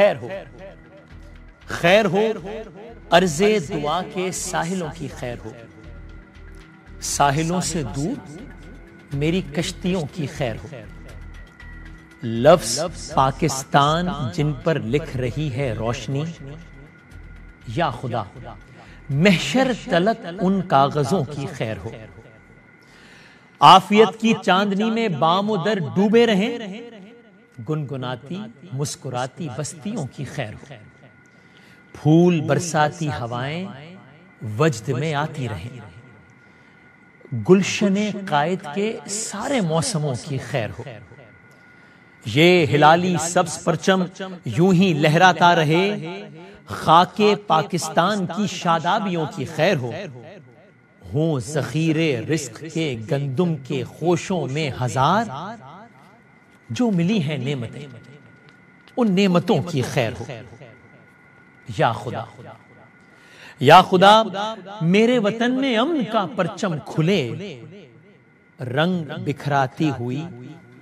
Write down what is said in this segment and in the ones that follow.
خیر ہو، خیر ہو عرض دعا کے ساحلوں کی خیر ہو، ساحلوں سے دور میری کشتیوں کی خیر ہو، لفظ پاکستان جن پر لکھ رہی ہے روشنی، یا خدا محشر تلک ان کاغذوں کی خیر ہو، عافیت کی چاندنی میں بام و در ڈوبے رہیں، گنگناتی مسکراتی بستیوں کی خیر ہو، پھول برساتی ہوائیں وجد میں آتی رہیں، گلشن قائد کے سارے موسموں کی خیر ہو، یہ ہلالی سبز پرچم یوں ہی لہراتا رہے، خاک پاکستان کی شادابیوں کی خیر ہو، ہوں ذخیرے رزق کے گندم کے خوشوں میں ہزار، جو ملی ہیں نعمتیں ان نعمتوں کی خیر ہو، یا خدا یا خدا میرے وطن میں امن کا پرچم کھلے، رنگ بکھراتی ہوئی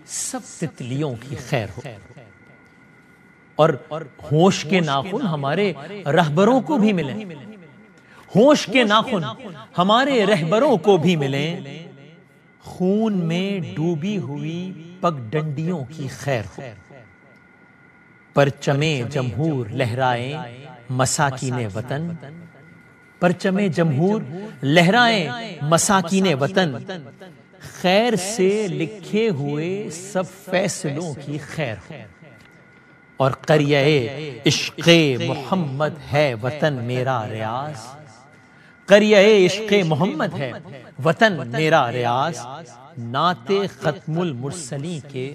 سب تتلیوں کی خیر ہو، اور ہوش کے ناخن ہمارے رہبروں کو بھی ملیں، ہوش کے ناخن ہمارے رہبروں کو بھی ملیں، خون میں ڈوبی ہوئی پگ ڈنڈیوں کی خیر ہو، پرچم جمہور لہرائیں مساکین وطن، پرچم جمہور لہرائیں مساکین وطن، خیر سے لکھے ہوئے سب فیصلوں کی خیر ہو، اور قریہ عشق محمد ہے وطن میرا ریاض، قریہ عشق محمد ہے وطن میرا ریاض، نعت ختم المرسلین کے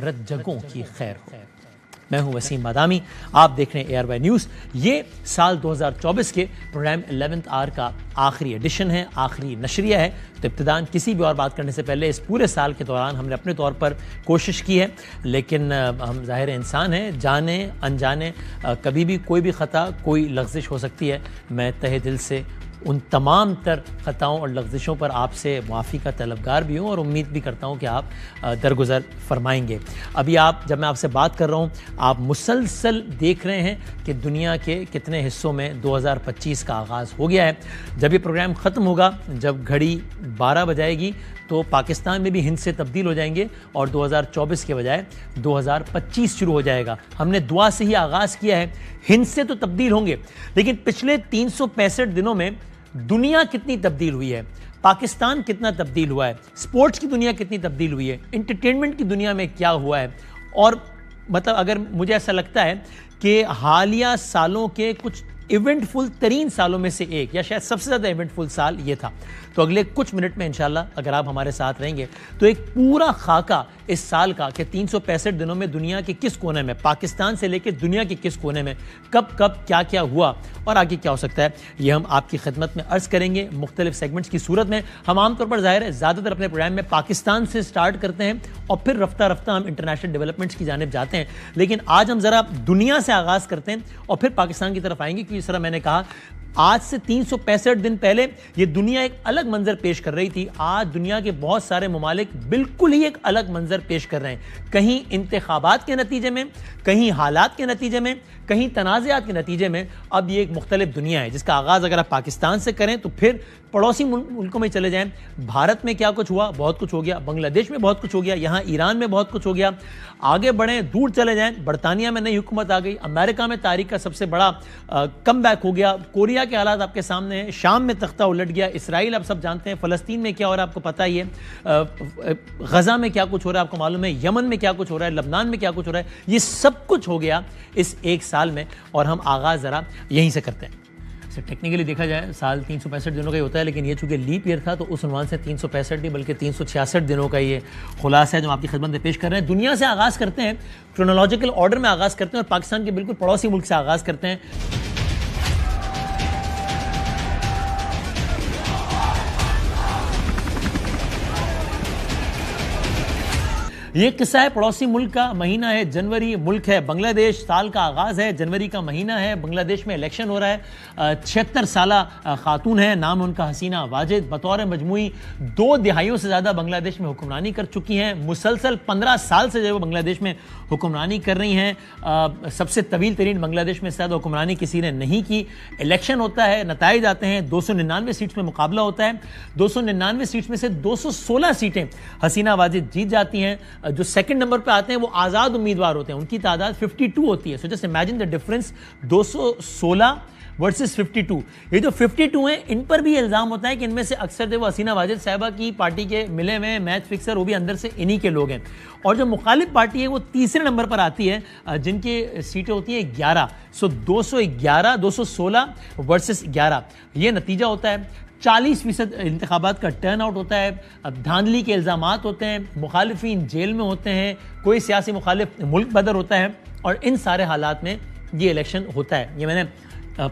رجگوں کی خیر ہو۔ میں ہوں وسیم بادامی، آپ دیکھ رہے ہیں ARY نیوز۔ یہ سال 2024 کے پروگرام 11th آور کا آخری ایڈیشن ہے، آخری نشریہ ہے، تو ابتداً کسی بھی اور بات کرنے سے پہلے اس پورے سال کے دوران ہم نے اپنے طور پر کوشش کی ہے، لیکن ہم ظاہر انسان ہیں، جانے انجانے کبھی بھی کوئی بھی خطا، کوئی لغزش ہو سکتی ہے۔ میں تہہ دل سے ان تمام تر خطاؤں اور لغزشوں پر آپ سے معافی کا طلبگار بھی ہوں، اور امید بھی کرتا ہوں کہ آپ درگزر فرمائیں گے۔ ابھی جب میں آپ سے بات کر رہا ہوں، آپ مسلسل دیکھ رہے ہیں کہ دنیا کے کتنے حصوں میں 2025 کا آغاز ہو گیا ہے۔ جب یہ پروگرام ختم ہوگا، جب گھڑی 12 بجائے گی، تو پاکستان میں بھی ہند سے تبدیل ہو جائیں گے، اور 2024 کے بجائے 2025 شروع ہو جائے گا۔ ہم نے دعا سے ہی آغاز کیا ہے، ہند سے تو تبدیل ہوں گے، لیکن پچھلے 365 دنوں میں دنیا کتنی تبدیل ہوئی ہے، پاکستان کتنا تبدیل ہوا ہے، سپورٹس کی دنیا کتنی تبدیل ہوئی ہے، انٹرٹینمنٹ کی دنیا میں کیا ہوا ہے، اور مطلب اگر مجھے ایسا لگتا ہے کہ حالیہ سالوں کے کچھ ایونٹ فل ترین سالوں میں سے ایک، یا شاید سب سے زیادہ ایونٹ فل سال یہ تھا۔ تو اگلے کچھ منٹ میں انشاءاللہ اگر آپ ہمارے ساتھ رہیں گے تو ایک پورا خاکہ اس سال کا کہ 365 دنوں میں دنیا کے کس کونے میں، پاکستان سے لے کے دنیا کے کس کونے میں کب کب کیا کیا ہوا اور آگے کیا ہو سکتا ہے، یہ ہم آپ کی خدمت میں عرض کریں گے مختلف سیگمنٹس کی صورت میں۔ ہم عام طور پر ظاہر ہے زیادہ تر اپنے پروگرام میں پاکستان سے سٹارٹ کرتے ہیں، اور پھر رفتہ رفتہ ہم انٹرنیشنل ڈیولپمنٹس کی جانب جاتے ہیں، لیکن آج ہم ذرا دنیا سے آغاز کرتے ہیں اور پھر پاکستان کی طرف آئیں گے، کیونکہ اس طرح میں نے کہا آج سے 365 دن پہلے یہ دنیا ایک الگ منظر پیش کر رہی تھی، آج دنیا کے بہت سارے ممالک بالکل ہی ایک الگ منظر پیش کر رہے ہیں، کہیں انتخابات کے نتیجے میں، کہیں حالات کے نتیجے میں، کہیں تنازعات کے نتیجے میں۔ اب یہ ایک مختلف دنیا ہے جس کا آغاز اگر آپ پاکستان سے کریں تو پھر پڑوسی ملکوں میں چلے جائیں، بھارت میں کیا کچھ ہوا، بہت کچھ ہو گیا، بنگلہ دیش میں بہت کچھ ہو گیا، یہاں ایران میں بہت کچھ ہو گیا، آگے بڑھیں دور چلے جائیں، برطانیہ میں نئی حکومت آ گئی، امریکہ میں تاریخ کا سب سے بڑا کم بیک ہو گیا، کوریا کے حالات آپ کے سامنے ہیں، شام میں تختہ الٹ گیا، اسرائیل آپ سب جانتے ہیں، فلسطین میں کیا ہو رہا ہے آپ کو پتہ ہی ہے، غزہ میں کیا کچھ ہو رہا ہے آپ کو معلوم ہے، یمن میں کیا کچھ ہو رہا ہے، لبنان میں کیا کچھ ہو رہا ہے، یہ سب کچھ ہو گیا اس ایک سال میں، اور ہم آغاز ذرا یہیں سے کرتے ہیں۔ ٹیکنیکلی دیکھا جائے سال 365 دنوں کا ہی ہوتا ہے، لیکن یہ چونکہ لیپ ایئر تھا تو اس عنوان سے 365 نہیں بلکہ 366 دنوں کا یہ خلاصہ ہے جو آپ کی خدمت میں پیش کر رہے ہیں۔ دنیا سے آغاز کرتے ہیں، کرونالوجیکل آرڈر میں آغاز کرتے ہیں، اور پاکستان کے بالکل پڑوسی ملک سے آغاز کرتے ہیں۔ یہ قصہ ہے پڑوسی ملک کا، مہینہ ہے جنوری، ملک ہے بنگلہ دیش، سال کا آغاز ہے، جنوری کا مہینہ ہے، بنگلہ دیش میں الیکشن ہو رہا ہے۔ 76 سالہ خاتون ہے، نام ان کا حسینہ واجد، بطور مجموعی 2 دہائیوں سے زیادہ بنگلہ دیش میں حکمرانی کر چکی ہیں، مسلسل 15 سال سے جو وہ بنگلہ دیش میں حکمرانی کر رہی ہیں۔ سب سے طویل ترین بنگلہ دیش میں زیادہ حکمرانی کسی نے نہیں کی۔ الیکشن ہوتا ہے، نتائج آتے ہیں، 299 سیٹس میں مقابلہ ہوتا ہے، 299 سیٹس میں سے 216 سیٹیں حسینہ واجد جیت جاتی ہیں۔ جو سیکنڈ نمبر پہ آتے ہیں وہ آزاد امیدوار ہوتے ہیں، ان کی تعداد 52 ہوتی ہے۔ So just imagine the difference, 216 versus 52۔ یہ جو 52 ہیں ان پر بھی الزام ہوتا ہے کہ ان میں سے اکثر جو حسینہ واجد صاحبہ کی پارٹی کے ملے ہوئے میچ فکسر وہ بھی اندر سے انہی کے لوگ ہیں۔ اور جو مخالف پارٹی ہے وہ تیسرے نمبر پر آتی ہے، جن کی سیٹیں ہوتی ہیں 11۔ سو 211 216 ورسز 11 یہ نتیجہ ہوتا ہے۔ 40% انتخابات کا ٹرن آؤٹ ہوتا ہے، دھاندلی کے الزامات ہوتے ہیں، مخالفین جیل میں ہوتے ہیں، کوئی سیاسی مخالف ملک بدر ہوتا ہے، اور ان سارے حالات میں یہ الیکشن ہوتا ہے۔ یہ میں نے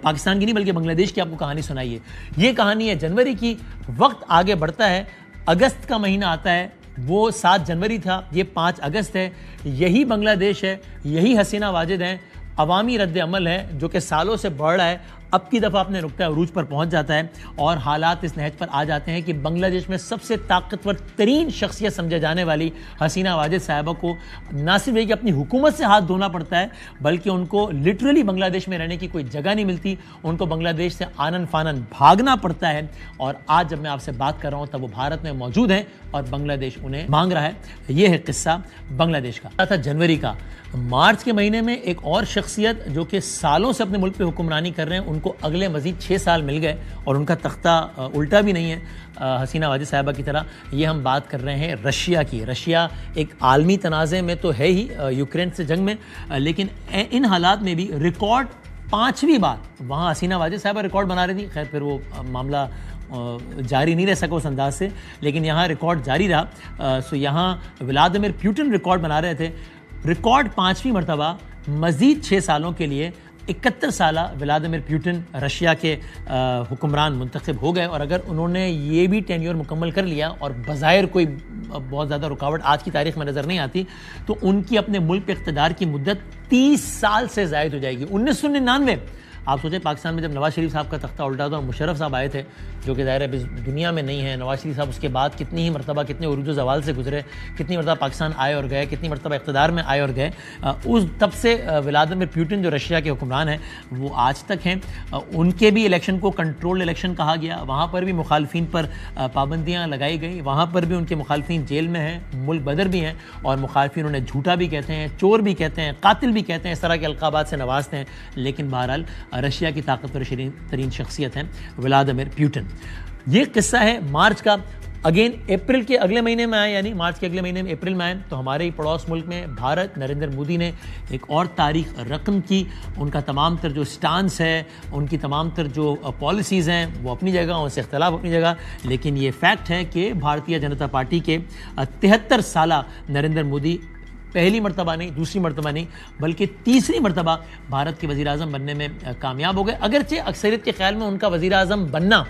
پاکستان کی نہیں بلکہ بنگلہ دیش کی آپ کو کہانی سنائی ہے۔ یہ کہانی ہے جنوری کی۔ وقت آگے بڑھتا ہے، اگست کا مہینہ آتا ہے، وہ 7 جنوری تھا، یہ 5 اگست ہے۔ یہی بنگلہ دیش ہے، یہی حسینہ واجد ہیں۔ عوامی رد عمل ہے جو کہ سالوں سے بڑھ رہا ہے، اب کی دفعہ اپنے نقطہ عروج پر پہنچ جاتا ہے، اور حالات اس نہج پر آ جاتے ہیں کہ بنگلہ دیش میں سب سے طاقتور ترین شخصیت سمجھے جانے والی حسینہ واجد صاحبہ کو نہ صرف یہ کہ اپنی حکومت سے ہاتھ دھونا پڑتا ہے، بلکہ ان کو لٹرلی بنگلہ دیش میں رہنے کی کوئی جگہ نہیں ملتی، ان کو بنگلہ دیش سے آنن فانن بھاگنا پڑتا ہے۔ اور آج جب میں آپ سے بات کر رہا ہوں تب وہ بھارت میں موجود ہیں اور بنگلہ دیش انہیں مانگ رہا ہے۔ یہ ہے قصہ بنگلہ دیش کا۔ تھا جنوری کا۔ مارچ کے مہینے میں ایک اور شخصیت جو کہ سالوں سے اپنے ملک پہ حکمرانی کر رہے ہیں، ان کو اگلے مزید 6 سال مل گئے اور ان کا تختہ الٹا بھی نہیں ہے حسینہ واجد صاحبہ کی طرح۔ یہ ہم بات کر رہے ہیں رشیا کی۔ رشیا ایک عالمی تنازع میں تو ہے ہی، یوکرین سے جنگ میں، لیکن ان حالات میں بھی ریکارڈ 5ویں بار وہاں حسینہ واجد صاحبہ ریکارڈ بنا رہی تھی۔ خیر پھر وہ معاملہ جاری نہیں رہ سکا اس انداز سے، لیکن یہاں ریکارڈ جاری رہا۔ سو یہاں ولادیمیر پیوٹن ریکارڈ بنا رہے تھے، ریکارڈ 5ویں مرتبہ مزید 6 سالوں کے لیے 71 سالہ ولادیمیر پیوٹن رشیا کے حکمران منتخب ہو گئے۔ اور اگر انہوں نے یہ بھی ٹینیور مکمل کر لیا، اور بظاہر کوئی بہت زیادہ رکاوٹ آج کی تاریخ میں نظر نہیں آتی، تو ان کی اپنے ملک پہ اقتدار کی مدت 30 سال سے زائد ہو جائے گی۔ 1999 آپ سوچیں پاکستان میں جب نواز شریف صاحب کا تختہ الٹا تھا اور مشرف صاحب آئے تھے جو کہ ظاہر ہے دنیا میں نہیں ہے، نواز شریف صاحب اس کے بعد کتنی ہی مرتبہ کتنے عروج و زوال سے گزرے، کتنی مرتبہ پاکستان آئے اور گئے، کتنی مرتبہ اقتدار میں آئے اور گئے، اس تب سے ولادیمیر پیوٹن جو رشیا کے حکمران ہیں وہ آج تک ہیں۔ ان کے بھی الیکشن کو کنٹرول الیکشن کہا گیا، وہاں پر بھی مخالفین پر پابندیاں لگائی گئی، وہاں پر بھی ان کے مخالفین جیل میں ہیں، ملک بدر بھی ہیں، اور مخالفین انہیں جھوٹا بھی کہتے ہیں، چور بھی کہتے ہیں، قاتل بھی کہتے ہیں، اس طرح کے القابات سے نوازتے ہیں، لیکن بہرحال رشیا کی طاقتور ترین شخصیت ہیں ولادیمیر پیوٹن۔ یہ قصہ ہے مارچ کا۔ اگین اپریل کے اگلے مہینے میں آئے، یعنی مارچ کے اگلے مہینے میں اپریل میں آئے، تو ہمارے ہی پڑوس ملک میں بھارت، نریندر مودی نے ایک اور تاریخ رقم کی۔ ان کا تمام تر جو سٹانس ہے، ان کی تمام تر جو پالیسیز ہیں وہ اپنی جگہ، ان سے اختلاف اپنی جگہ، لیکن یہ فیکٹ ہے کہ بھارتیہ جنتا پارٹی کے 73 سالہ نریندر مودی پہلی مرتبہ نہیں، دوسری مرتبہ نہیں، بلکہ تیسری مرتبہ بھارت کے وزیر اعظم بننے میں کامیاب ہو گئے۔ اگرچہ اکثریت کے خیال میں ان کا وزیر اعظم بننا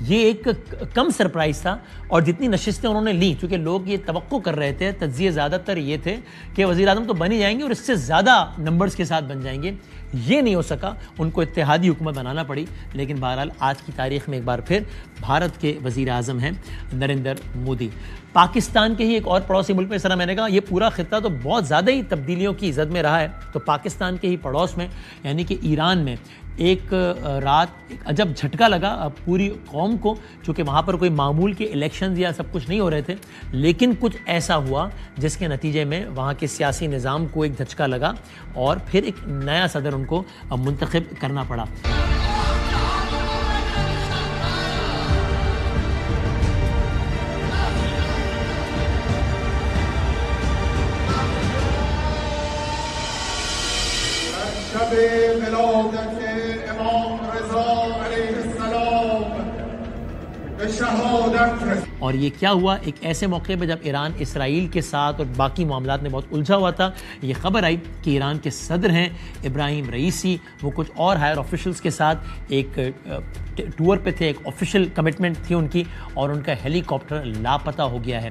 یہ ایک کم سرپرائز تھا، اور جتنی نشستیں انہوں نے لیں، چونکہ لوگ یہ توقع کر رہے تھے، تجزیے زیادہ تر یہ تھے کہ وزیر اعظم تو بن ہی جائیں گے اور اس سے زیادہ نمبرز کے ساتھ بن جائیں گے، یہ نہیں ہو سکا، ان کو اتحادی حکومت بنانا پڑی۔ لیکن بہرحال آج کی تاریخ میں ایک بار پھر بھارت کے وزیر اعظم ہیں نریندر مودی۔ پاکستان کے ہی ایک اور پڑوسی ملک میں، اس طرح میں نے کہا یہ پورا خطہ تو بہت زیادہ ہی تبدیلیوں کی زد میں رہا ہے، تو پاکستان کے ہی پڑوس میں یعنی کہ ایران میں ایک رات ایک عجب جھٹکا لگا پوری قوم کو، چونکہ وہاں پر کوئی معمول کے الیکشنز یا سب کچھ نہیں ہو رہے تھے، لیکن کچھ ایسا ہوا جس کے نتیجے میں وہاں کے سیاسی نظام کو ایک دھچکا لگا اور پھر ایک نیا صدر ان کو منتخب کرنا پڑا۔ ولادت امام رضا علیہ السلام به شهادت اور یہ کیا ہوا ایک ایسے موقع پہ جب ایران اسرائیل کے ساتھ اور باقی معاملات میں بہت الجھا ہوا تھا. یہ خبر آئی کہ ایران کے صدر ہیں ابراہیم رئیسی, وہ کچھ اور ہائر آفیشلز کے ساتھ ایک ٹور پہ تھے, ایک آفیشیل کمٹمنٹ تھی ان کی, اور ان کا ہیلی کاپٹر لاپتہ ہو گیا ہے.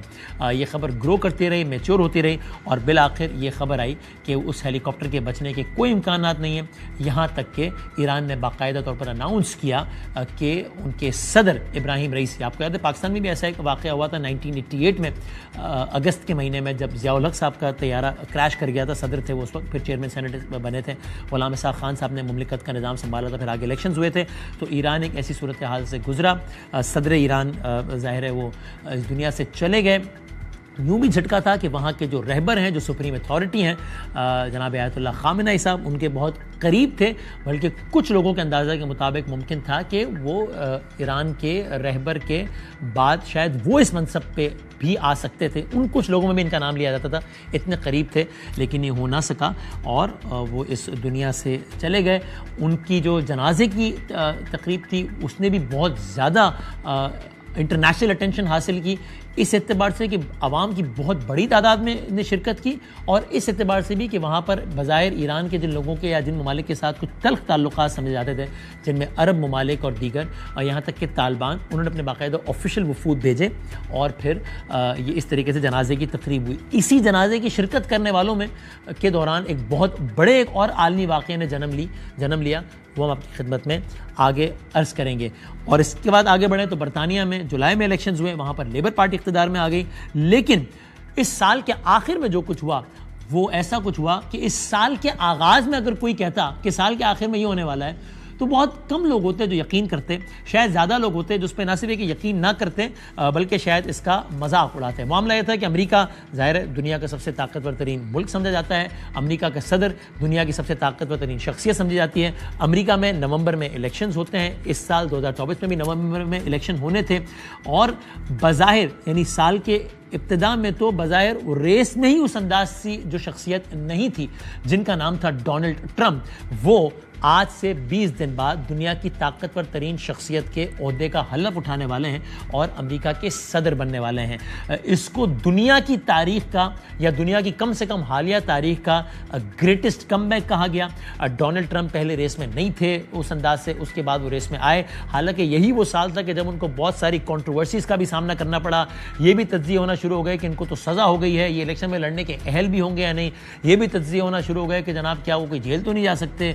یہ خبر گرو کرتی رہی, میچور ہوتی رہی, اور بالآخر یہ خبر آئی کہ اس ہیلی کاپٹر کے بچنے کے کوئی امکانات نہیں ہیں, یہاں تک کہ ایران نے باقاعدہ طور پر اناؤنس کیا کہ ان کے صدر ابراہیم رئیسی, آپ کو یاد ہے پاکستان میں بھی ایسا ایک واقعہ ہوا تھا 1988 میں اگست کے مہینے میں, جب ضیاء الحق صاحب کا طیارہ کریش کر گیا تھا, صدر تھے وہ اس وقت, پھر چیئرمین سینٹ بنے تھے, غلام اسحاق خان صاحب نے مملکت کا نظام سنبھالا تھا, پھر آگے الیکشنز ہوئے تھے, تو ایران ایک ایسی صورتحال سے گزرا. صدر ایران ظاہر ہے وہ اس دنیا سے چلے گئے. یوں بھی جھٹکا تھا کہ وہاں کے جو رہبر ہیں, جو سپریم اتھارٹی ہیں, جناب آیت اللہ خامنہ ای صاحب ان کے بہت قریب تھے, بلکہ کچھ لوگوں کے اندازہ کے مطابق ممکن تھا کہ وہ ایران کے رہبر کے بعد شاید وہ اس منصب پہ بھی آ سکتے تھے. ان کچھ لوگوں میں بھی ان کا نام لیا جاتا تھا, اتنے قریب تھے, لیکن یہ ہو نہ سکا اور وہ اس دنیا سے چلے گئے. ان کی جو جنازے کی تقریب تھی اس نے بھی بہت زیادہ انٹرنیشنل اٹینشن حاصل کی, اس اعتبار سے کہ عوام کی بہت بڑی تعداد میں نے شرکت کی, اور اس اعتبار سے بھی کہ وہاں پر بظاہر ایران کے جن لوگوں کے یا جن ممالک کے ساتھ کچھ تلخ تعلقات سمجھے جاتے تھے, جن میں عرب ممالک اور دیگر, اور یہاں تک کہ طالبان, انہوں نے اپنے باقاعدہ آفیشیل وفود بھیجے, اور پھر یہ اس طریقے سے جنازے کی تقریب ہوئی. اسی جنازے کی شرکت کرنے والوں میں کے دوران ایک بہت بڑے ایک اور عالمی واقعے نے جنم لیا, وہ ہم آپ کی خدمت میں آگے عرض کریں گے. اور اس کے بعد آگے بڑھیں تو برطانیہ میں جولائی میں الیکشنز ہوئے, وہاں پر لیبر پارٹی اقتدار میں آ گئی, لیکن اس سال کے آخر میں جو کچھ ہوا وہ ایسا کچھ ہوا کہ اس سال کے آغاز میں اگر کوئی کہتا کہ سال کے آخر میں یہ ہونے والا ہے تو بہت کم لوگ ہوتے جو یقین کرتے, شاید زیادہ لوگ ہوتے جو اس پہ نہ صرف کہ یقین نہ کرتے بلکہ شاید اس کا مذاق اڑاتے. معاملہ یہ تھا کہ امریکہ ظاہر ہے دنیا کا سب سے طاقتور ترین ملک سمجھا جاتا ہے, امریکہ کا صدر دنیا کی سب سے طاقتور ترین شخصیت سمجھی جاتی ہے. امریکہ میں نومبر میں الیکشنز ہوتے ہیں, اس سال 2024 میں بھی نومبر میں الیکشن ہونے تھے, اور بظاہر یعنی سال کے ابتدا میں تو بظاہر ریس میں ہی اس انداز سے جو شخصیت نہیں تھی جن کا نام تھا ڈونلڈ ٹرمپ, وہ آج سے 20 دن بعد دنیا کی طاقتور ترین شخصیت کے عہدے کا حلف اٹھانے والے ہیں اور امریکہ کے صدر بننے والے ہیں. اس کو دنیا کی تاریخ کا یا دنیا کی کم سے کم حالیہ تاریخ کا گریٹسٹ کم بیک کہا گیا. ڈونلڈ ٹرمپ پہلے ریس میں نہیں تھے اس انداز سے, اس کے بعد وہ ریس میں آئے, حالانکہ یہی وہ سال تھا کہ جب ان کو بہت ساری کنٹروورسیز کا بھی سامنا کرنا پڑا. یہ بھی تجزیے ہونا شروع ہو گئے کہ ان کو تو سزا ہو گئی ہے, یہ الیکشن میں لڑنے کے اہل بھی ہوں گے یا نہیں. یہ بھی تجزیے ہونا شروع ہو گئے کہ جناب کیا وہ کوئی جیل تو نہیں جا سکتے.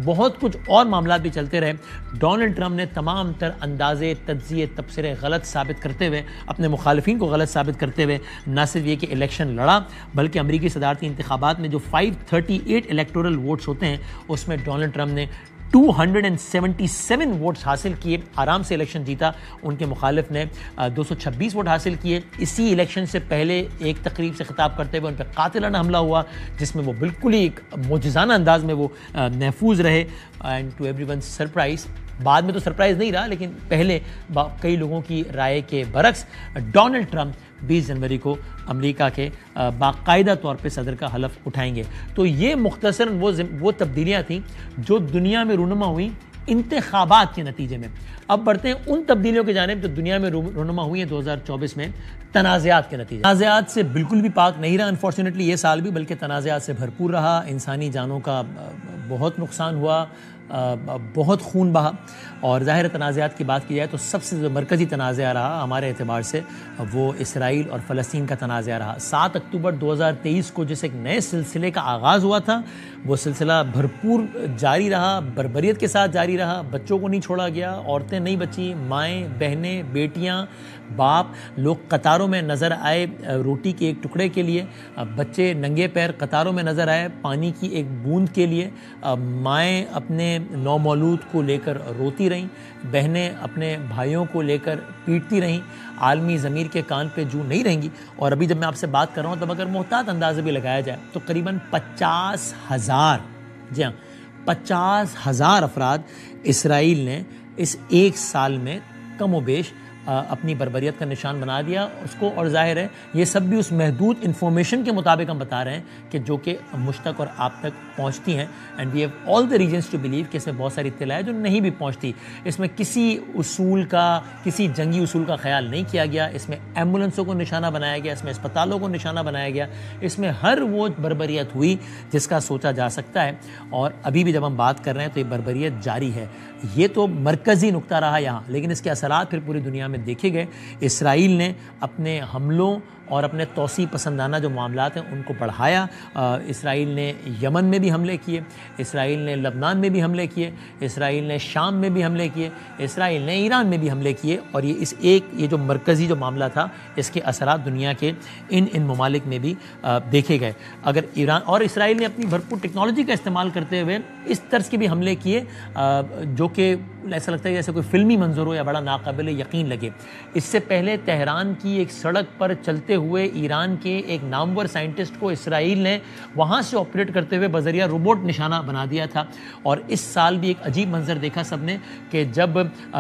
بہت کچھ اور معاملات بھی چلتے رہے. ڈونلڈ ٹرمپ نے تمام تر اندازے, تجزیے, تبصرے غلط ثابت کرتے ہوئے, اپنے مخالفین کو غلط ثابت کرتے ہوئے نہ صرف یہ کہ الیکشن لڑا بلکہ امریکی صدارتی انتخابات میں جو 538 الیکٹورل ووٹس ہوتے ہیں اس میں ڈونلڈ ٹرمپ نے 277 ووٹس حاصل کیے, آرام سے الیکشن جیتا. ان کے مخالف نے 226 ووٹ حاصل کیے. اسی الیکشن سے پہلے ایک تقریب سے خطاب کرتے ہوئے ان پہ قاتلانہ حملہ ہوا جس میں وہ بالکل ہی ایک معجزانہ انداز میں وہ محفوظ رہے. And to every one surprise, بعد میں تو سرپرائز نہیں رہا لیکن پہلے کئی لوگوں کی رائے کے برعکس ڈونلڈ ٹرمپ 20 جنوری کو امریکہ کے باقاعدہ طور پہ صدر کا حلف اٹھائیں گے. تو یہ مختصراً وہ تبدیلیاں تھیں جو دنیا میں رونما ہوئی انتخابات کے نتیجے میں. اب بڑھتے ہیں ان تبدیلیوں کی جانب جو دنیا میں رونما ہوئی ہیں 2024 میں تنازعات کے نتیجے. تنازعات سے بالکل بھی پاک نہیں رہا انفارچونیٹلی یہ سال بھی, بلکہ تنازعات سے بھرپور رہا. انسانی جانوں کا بہت نقصان ہوا, بہت خون بہا. اور ظاہر تنازعات کی بات کی جائے تو سب سے جو مرکزی تنازعہ رہا ہمارے اعتبار سے وہ اسرائیل اور فلسطین کا تنازعہ رہا. 7 اکتوبر 2023 کو جس ایک نئے سلسلے کا آغاز ہوا تھا وہ سلسلہ بھرپور جاری رہا, بربریت کے ساتھ جاری رہا. بچوں کو نہیں چھوڑا گیا, عورتیں نہیں بچی, مائیں, بہنیں, بیٹیاں, باپ, لوگ قطاروں میں نظر آئے روٹی کے ایک ٹکڑے کے لیے, بچے ننگے پیر قطاروں میں نظر آئے پانی کی ایک بوند کے لیے, مائیں اپنے نومولود کو لے کر روتی رہیں, بہنیں اپنے بھائیوں کو لے کر پیٹتی رہیں. عالمی ضمیر کے کان پہ جو نہیں رہیں گی. اور ابھی جب میں آپ سے بات کر رہا ہوں تب اگر محتاط اندازے بھی لگایا جائے تو قریباً 50,000 جی ہاں 50,000 افراد اسرائیل نے اس ایک سال میں کم و بیش اپنی بربریت کا نشان بنا دیا اس کو. اور ظاہر ہے یہ سب بھی اس محدود انفارمیشن کے مطابق ہم بتا رہے ہیں کہ جو کہ مجھ تک اور آپ تک پہنچتی ہیں. And we have all the reasons to believe کہ اس میں بہت ساری اطلاع ہے جو نہیں بھی پہنچتی. اس میں کسی اصول کا, کسی جنگی اصول کا خیال نہیں کیا گیا. اس میں ایمبولینسوں کو نشانہ بنایا گیا, اس میں اسپتالوں کو نشانہ بنایا گیا. اس میں ہر وہ بربریت ہوئی جس کا سوچا جا سکتا ہے. اور ابھی بھی جب ہم بات کر رہے ہیں تو یہ بربریت جاری ہے. یہ تو مرکزی نقطہ رہا یہاں, لیکن اس کے اثرات پھر پوری دنیا میں دیکھے گئے. اسرائیل نے اپنے حملوں اور اپنے توسیع پسندانہ جو معاملات ہیں ان کو بڑھایا. اسرائیل نے یمن میں بھی حملے کیے, اسرائیل نے لبنان میں بھی حملے کیے, اسرائیل نے شام میں بھی حملے کیے, اسرائیل نے ایران میں بھی حملے کیے. اور یہ جو مرکزی جو معاملہ تھا اس کے اثرات دنیا کے ان ممالک میں بھی دیکھے گئے. اگر ایران اور اسرائیل نے اپنی بھرپور ٹیکنالوجی کا استعمال کرتے ہوئے اس طرز کے بھی حملے کیے جو کہ ایسا لگتا ہے جیسے کوئی فلمی منظر ہو یا بڑا ناقابل یقین لگے. اس سے پہلے تہران کی ایک سڑک پر چلتے ہوئے ایران کے ایک نامور سائنٹسٹ کو اسرائیل نے وہاں سے آپریٹ کرتے ہوئے بذریعہ روبوٹ نشانہ بنا دیا تھا. اور اس سال بھی ایک عجیب منظر دیکھا سب نے کہ جب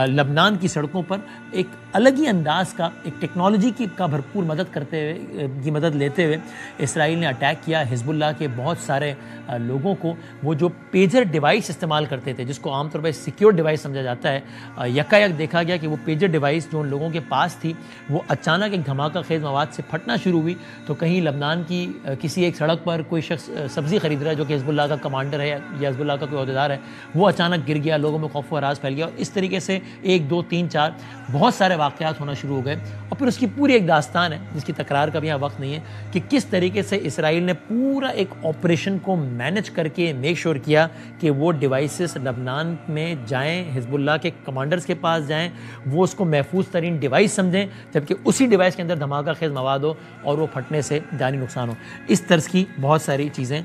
لبنان کی سڑکوں پر ایک الگ ہی انداز کا ایک ٹیکنالوجی کا بھرپور مدد لیتے ہوئے اسرائیل نے اٹیک کیا حزب اللہ کے بہت سارے لوگوں کو. وہ جو پیجر ڈیوائس استعمال کرتے تھے جس کو عام طور پر سیکیور ڈیوائس سمجھا جاتا ہے, یکایک دیکھا گیا کہ وہ پیجر ڈیوائس جو ان لوگوں کے پاس تھی وہ اچانک ایک دھماکہ خیز مواد سے پھٹنا شروع ہوئی. تو کہیں لبنان کی کسی ایک سڑک پر کوئی شخص سبزی خرید رہا ہے جو کہ حزب اللہ کا کمانڈر ہے یا حزب اللہ کا کوئی عہدیدار ہے, وہ اچانک گر گیا, لوگوں میں خوف و ہراس پھیل گیا. اور اس طریقے سے 1 2 3 4 بہت سارے واقعات ہونا شروع ہو گئے. اور پھر اس کی پوری ایک داستان ہے جس کی تکرار کا بھی یہاں وقت نہیں ہے کہ کس طریقے سے اسرائیل نے پورا ایک آپریشن کو مینج کر کے میک شور کیا کہ وہ ڈیوائسز لبنان میں جائیں, حزب اللہ کے کمانڈرز کے پاس جائیں, وہ اس کو محفوظ ترین ڈیوائس سمجھیں, جبکہ اسی ڈیوائس کے اندر دھماکہ خیز مواد ہو اور وہ پھٹنے سے جانی نقصان ہو. اس طرز کی بہت ساری چیزیں